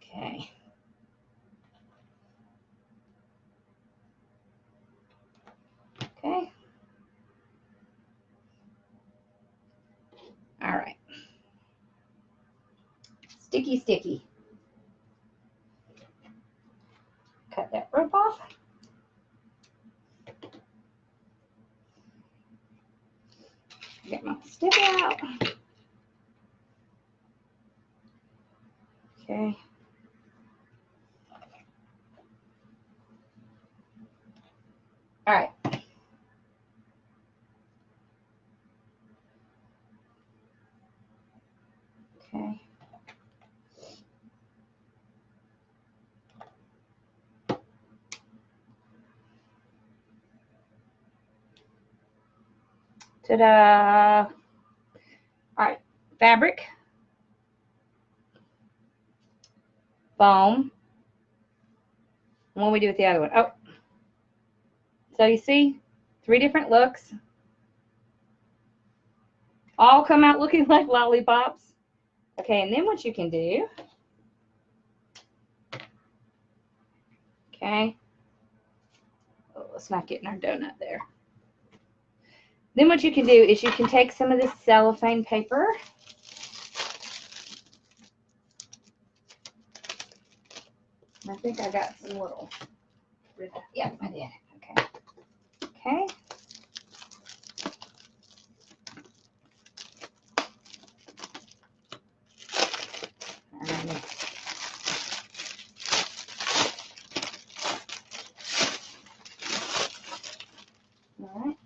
Okay. Okay. All right. Sticky, sticky. Cut that rope off. Get my stick out. Okay. All right. Okay. Ta-da! All right, fabric, foam. And what do we do with the other one? Oh, so you see, 3 different looks. All come out looking like lollipops. Okay, and then what you can do, okay, oh, let's not get in our donut there. Then what you can do is you can take some of this cellophane paper. I think I got some little, yeah, I did, okay. Okay. All right.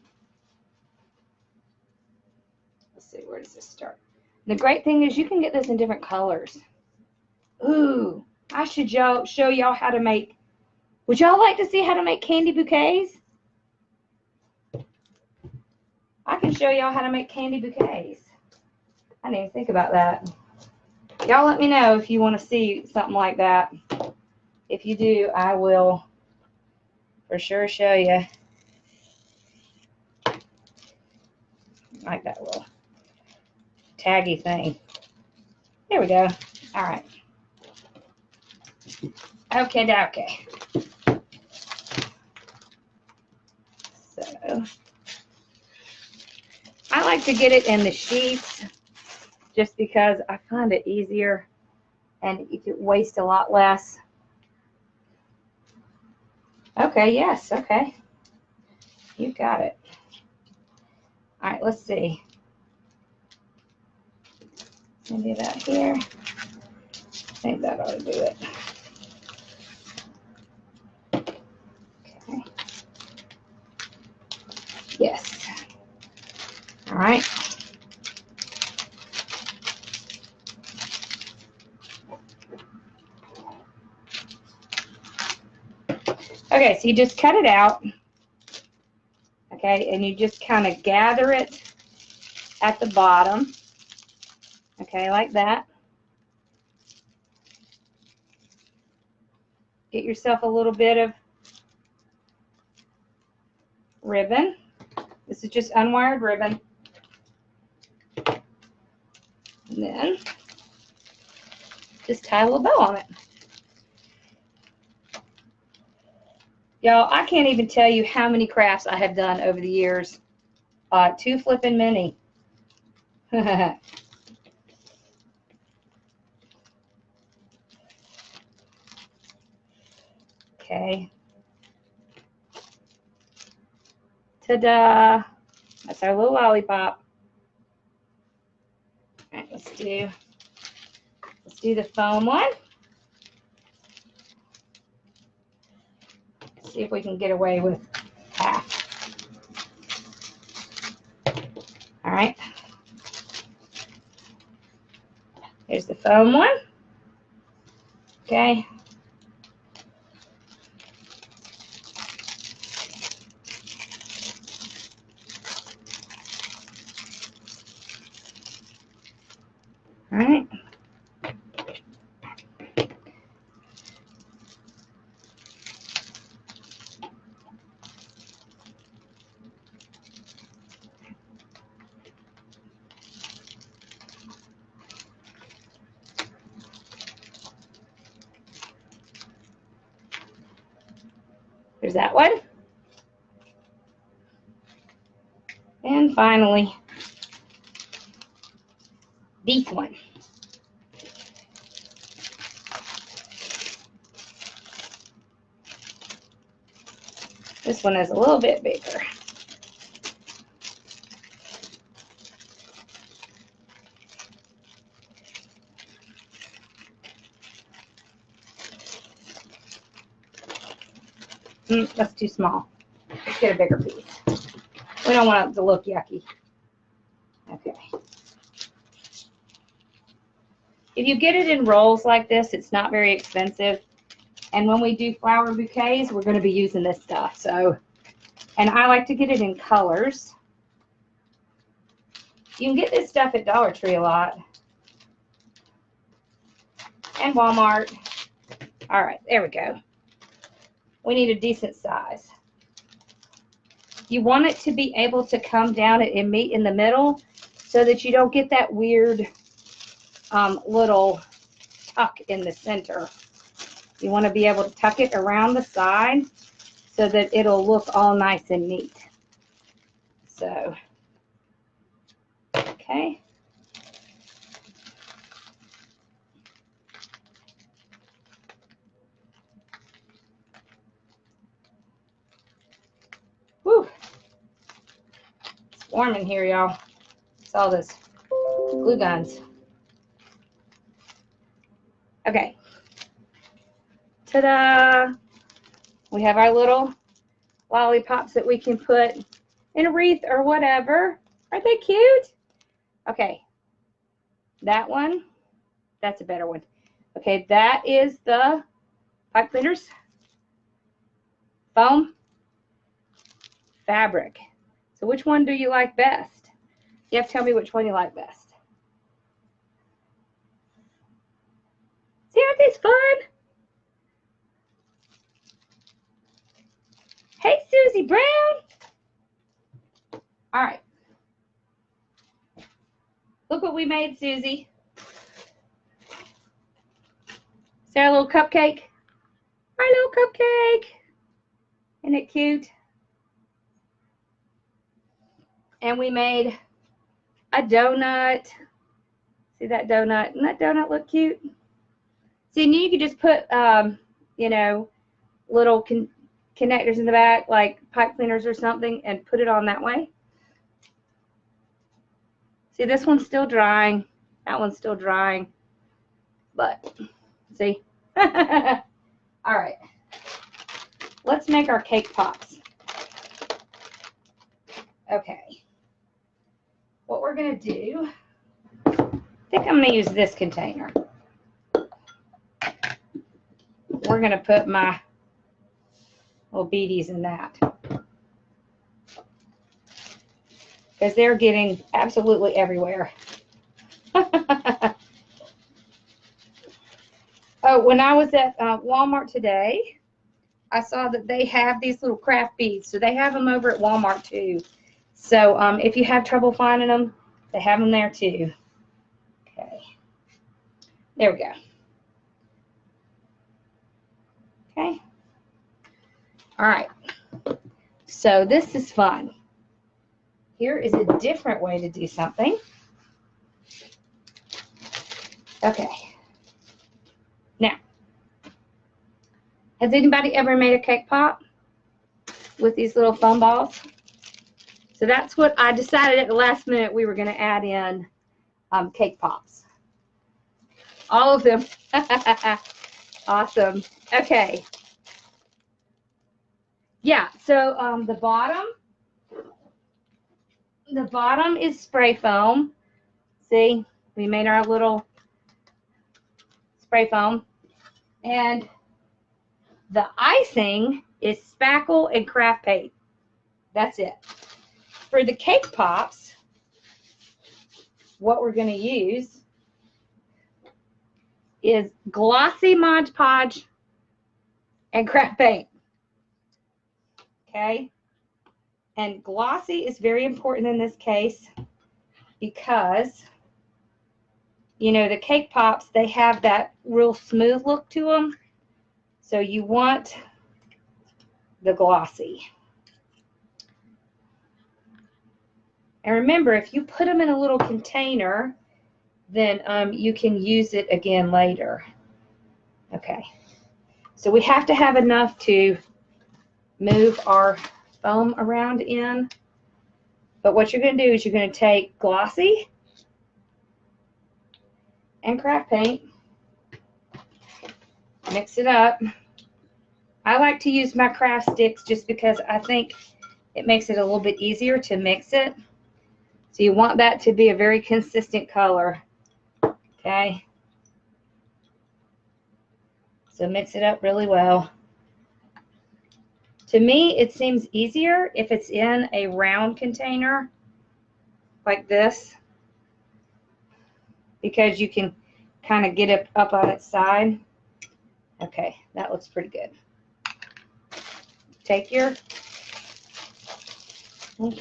Let's see, where does this start? The great thing is you can get this in different colors. Ooh, I should show y'all how to make, would y'all like to see how to make candy bouquets? I can show y'all how to make candy bouquets. I didn't even think about that. Y'all let me know if you want to see something like that. If you do, I will for sure show you. Like that little taggy thing. There we go. All right. Okay. So I like to get it in the sheets just because I find it easier and you can waste a lot less. Okay, yes, okay. You got it. All right, let's see. Maybe that here. I think that ought to do it. Okay. Yes. All right. Okay, so you just cut it out. Okay, and you just kind of gather it at the bottom. Okay, like that. Get yourself a little bit of ribbon. This is just unwired ribbon. And then just tie a little bow on it. Y'all, I can't even tell you how many crafts I have done over the years. Too flippin' many. Okay. Ta-da! That's our little lollipop. All right, let's do the foam one. Let's see if we can get away with half. All right. Here's the foam one. Okay. All right. There's that one. And finally, this one. This one is a little bit bigger. That's too small. Let's get a bigger piece. We don't want it to look yucky. Okay. If you get it in rolls like this, it's not very expensive. And when we do flower bouquets, we're going to be using this stuff. So, and I like to get it in colors. You can get this stuff at Dollar Tree a lot. And Walmart. All right, there we go. We need a decent size. You want it to be able to come down and meet in the middle so that you don't get that weird little tuck in the center. You want to be able to tuck it around the side so that it'll look all nice and neat. So, okay. Whew. It's warm in here, y'all. It's all this glue guns. Okay. Ta-da! We have our little lollipops that we can put in a wreath or whatever. Aren't they cute? Okay. That one, that's a better one. Okay, that is the pipe cleaners, foam, fabric. So which one do you like best? You have to tell me which one you like best. See, aren't these fun? Hey, Susie Brown. All right. Look what we made, Susie. Is that a little cupcake? Our little cupcake. Isn't it cute? And we made a donut. See that donut? Doesn't that donut look cute? See, and you could just put, you know, little connectors in the back, like pipe cleaners or something, and put it on that way. See, this one's still drying. That one's still drying. But, see? All right. Let's make our cake pops. Okay. What we're going to do, I think I'm going to use this container. We're going to put my little beadies in that. Because they're getting absolutely everywhere. Oh, when I was at Walmart today, I saw that they have these little craft beads. So they have them over at Walmart too. So if you have trouble finding them, they have them there too. Okay. There we go. Okay. All right. So this is fun. Here is a different way to do something. Okay. Now, has anybody ever made a cake pop with these little foam balls? So that's what I decided at the last minute we were going to add in cake pops. All of them. Awesome. Okay. Yeah, so the bottom is spray foam. See, we made our little spray foam. And the icing is spackle and craft paint. That's it. For the cake pops, what we're going to use is glossy Mod Podge and craft paint. Okay? And glossy is very important in this case because, you know, the cake pops, they have that real smooth look to them. So you want the glossy. And remember, if you put them in a little container, then you can use it again later. Okay. So we have to have enough to move our foam around in. But what you're going to do is you're going to take glossy and craft paint, mix it up. I like to use my craft sticks just because I think it makes it a little bit easier to mix it. So you want that to be a very consistent color. Okay. So mix it up really well. To me, it seems easier if it's in a round container like this, because you can kind of get it up on its side. Okay, that looks pretty good. Take your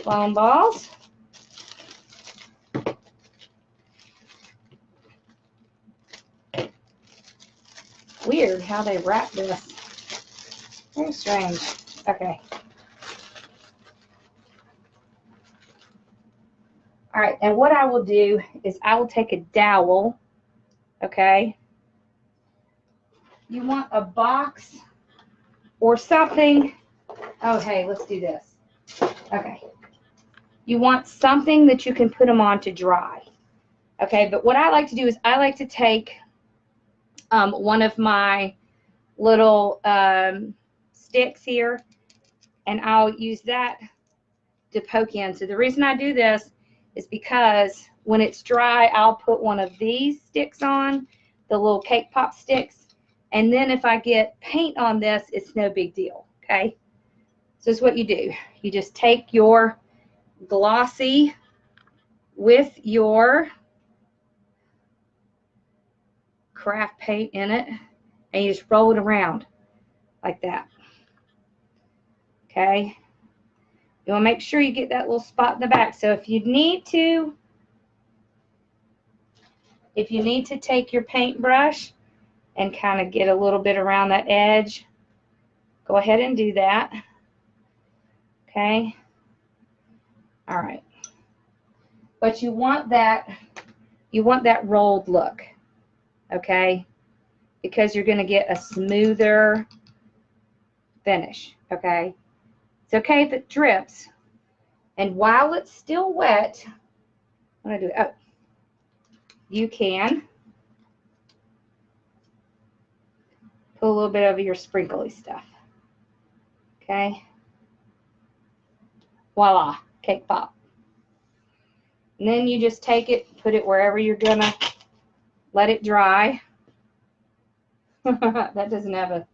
foam balls. Weird how they wrap this. Very strange. Okay. All right, and what I will do is I will take a dowel, okay? You want a box or something. Oh, hey, let's do this. Okay. You want something that you can put them on to dry. Okay, but what I like to do is I like to take one of my little sticks here, and I'll use that to poke in. So the reason I do this is because when it's dry, I'll put one of these sticks on, the little cake pop sticks, and then if I get paint on this, it's no big deal, okay? So this is what you do. You just take your glossy with your craft paint in it, and you just roll it around like that, okay? You want to make sure you get that little spot in the back. So if you need to take your paintbrush and kind of get a little bit around that edge, go ahead and do that. Okay. All right. But you want that rolled look. Okay? Because you're going to get a smoother finish. Okay? It's okay if it drips. And while it's still wet, I'm going to do it. Oh, you can put a little bit of your sprinkly stuff. Okay? Voila, cake pop. And then you just take it, put it wherever you're going to let it dry. That doesn't have a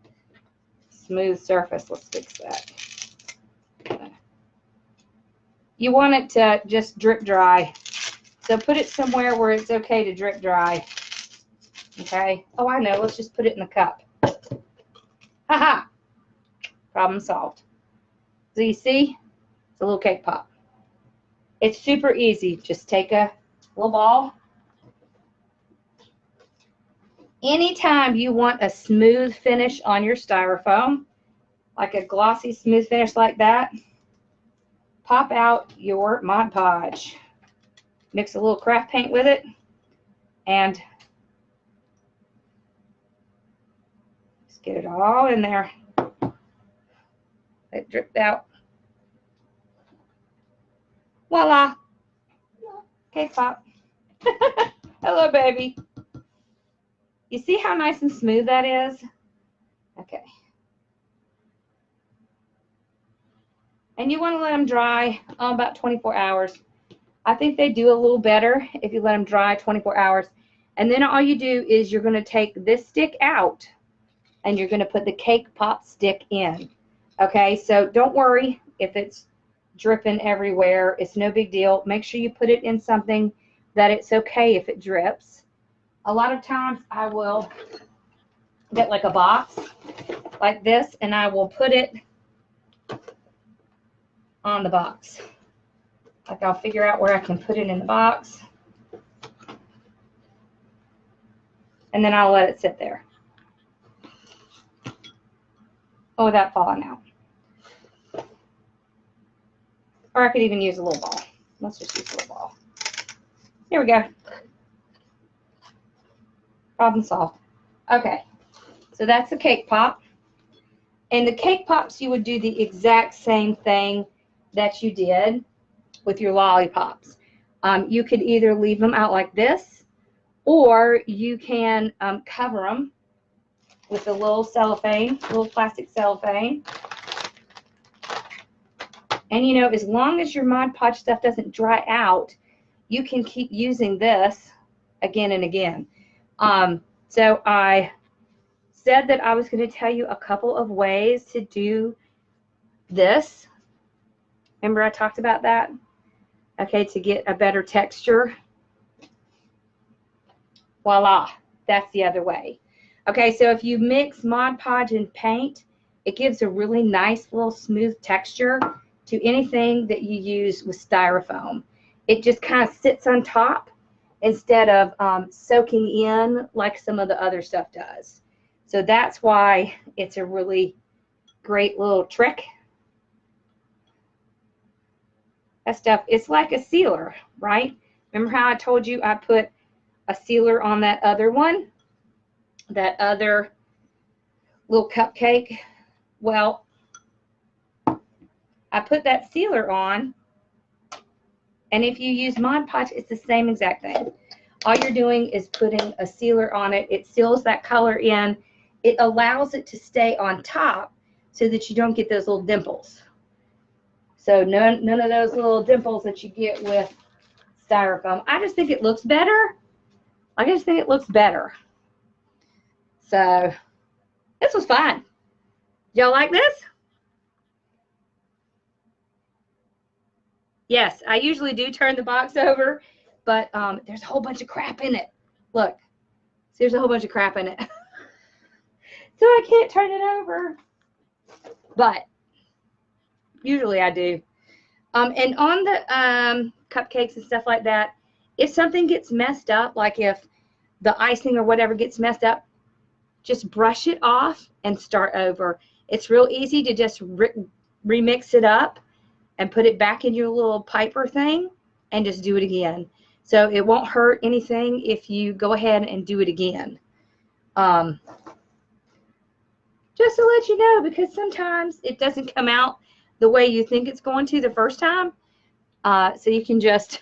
smooth surface. Let's fix that. You want it to just drip dry. So put it somewhere where it's okay to drip dry. Okay? Oh, I know. Let's just put it in the cup. Ha-ha! Problem solved. So you see? It's a little cake pop. It's super easy. Just take a little ball. Anytime you want a smooth finish on your styrofoam, like a glossy smooth finish like that, pop out your Mod Podge. Mix a little craft paint with it, and just get it all in there. Let it drip out. Voila! Cake pop. Hello, baby. You see how nice and smooth that is? Okay. And you want to let them dry about 24 hours. I think they do a little better if you let them dry 24 hours. And then all you do is you're going to take this stick out and you're going to put the cake pop stick in. Okay, so don't worry if it's dripping everywhere. It's no big deal. Make sure you put it in something that it's okay if it drips. A lot of times I will get like a box like this and I will put it on the box. Like I'll figure out where I can put it in the box. And then I'll let it sit there. Oh, without falling out. Or I could even use a little ball. Let's just use a little ball. Here we go. Problem solved. Okay, so that's the cake pop. And the cake pops, you would do the exact same thing that you did with your lollipops. You could either leave them out like this, or you can cover them with a little cellophane, little plastic cellophane. And you know, as long as your Mod Podge stuff doesn't dry out, you can keep using this again and again. So I said that I was going to tell you a couple of ways to do this. Remember I talked about that? Okay, to get a better texture. Voila, that's the other way. Okay, so if you mix Mod Podge and paint, it gives a really nice little smooth texture to anything that you use with styrofoam. It just kind of sits on top instead of soaking in like some of the other stuff does. So that's why it's a really great little trick. That stuff, it's like a sealer, right? Remember how I told you I put a sealer on that other one? That other little cupcake? Well, I put that sealer on, and if you use Mod Podge, it's the same exact thing. All you're doing is putting a sealer on it. It seals that color in. It allows it to stay on top so that you don't get those little dimples. So none of those little dimples that you get with styrofoam. I just think it looks better. I just think it looks better. So this was fun. Y'all like this? Yes, I usually do turn the box over, but there's a whole bunch of crap in it. Look, there's a whole bunch of crap in it. So I can't turn it over, but usually I do. And on the cupcakes and stuff like that, if something gets messed up, like if the icing or whatever gets messed up, just brush it off and start over. It's real easy to just remix it up and put it back in your little piper thing and just do it again. So it won't hurt anything if you go ahead and do it again. Just to let you know, because sometimes it doesn't come out the way you think it's going to the first time. So you can just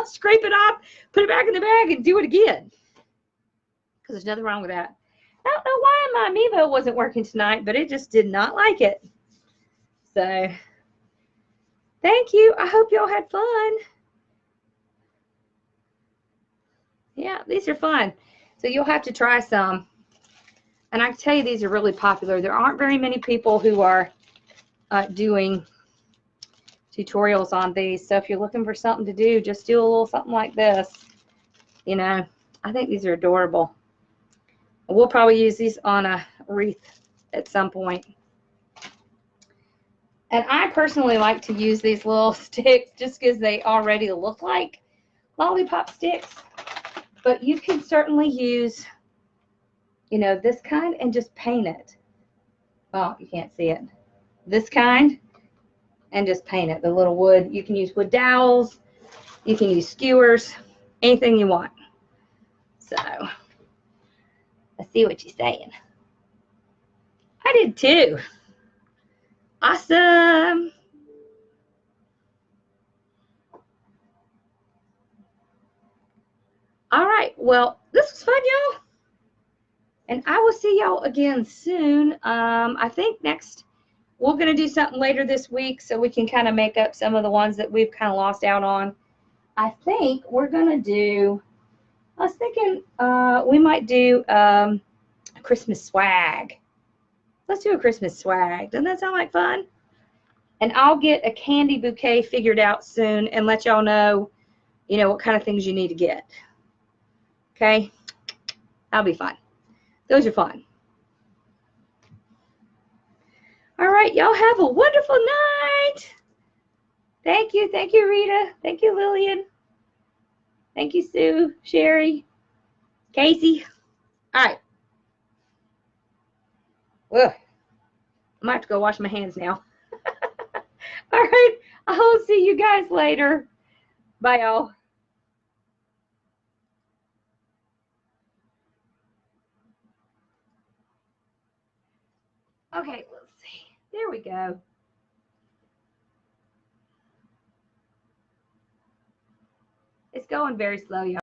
scrape it off, put it back in the bag, and do it again. Because there's nothing wrong with that. I don't know why my Amiibo wasn't working tonight, but it just did not like it. So thank you. I hope y'all had fun. Yeah, these are fun. So you'll have to try some. And I can tell you these are really popular. There aren't very many people who are doing tutorials on these. So if you're looking for something to do, just do a little something like this. You know, I think these are adorable. We'll probably use these on a wreath at some point. And I personally like to use these little sticks just because they already look like lollipop sticks. But you can certainly use, you know, this kind and just paint it. Well, you can't see it. This kind and just paint it. The little wood. You can use wood dowels. You can use skewers. Anything you want. So I see what you're saying. I did too. Awesome. All right. Well, this was fun, y'all. And I will see y'all again soon. I think next we're going to do something later this week so we can kind of make up some of the ones that we've kind of lost out on. I think we're going to do, I was thinking we might do a Christmas swag. Let's do a Christmas swag. Doesn't that sound like fun? And I'll get a candy bouquet figured out soon and let y'all know, you know, what kind of things you need to get. Okay? That'll be fun. Those are fun. All right, y'all have a wonderful night. Thank you. Thank you, Rita. Thank you, Lillian. Thank you, Sue, Sherry, Casey. All right. Ugh. I might have to go wash my hands now. All right. I'll see you guys later. Bye, y'all. Okay, let's see. There we go. It's going very slow, y'all.